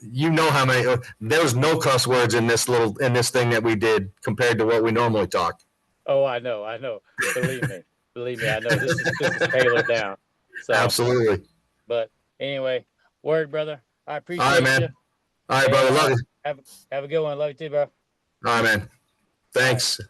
how many there was no cuss words in this thing that we did compared to what we normally talk. Oh, I know. Believe me, I know this is tailored down. So absolutely. But anyway, word, brother. I appreciate man. you. All right, brother. Love you. Have a good one. Love you too, bro. All right, man. Thanks.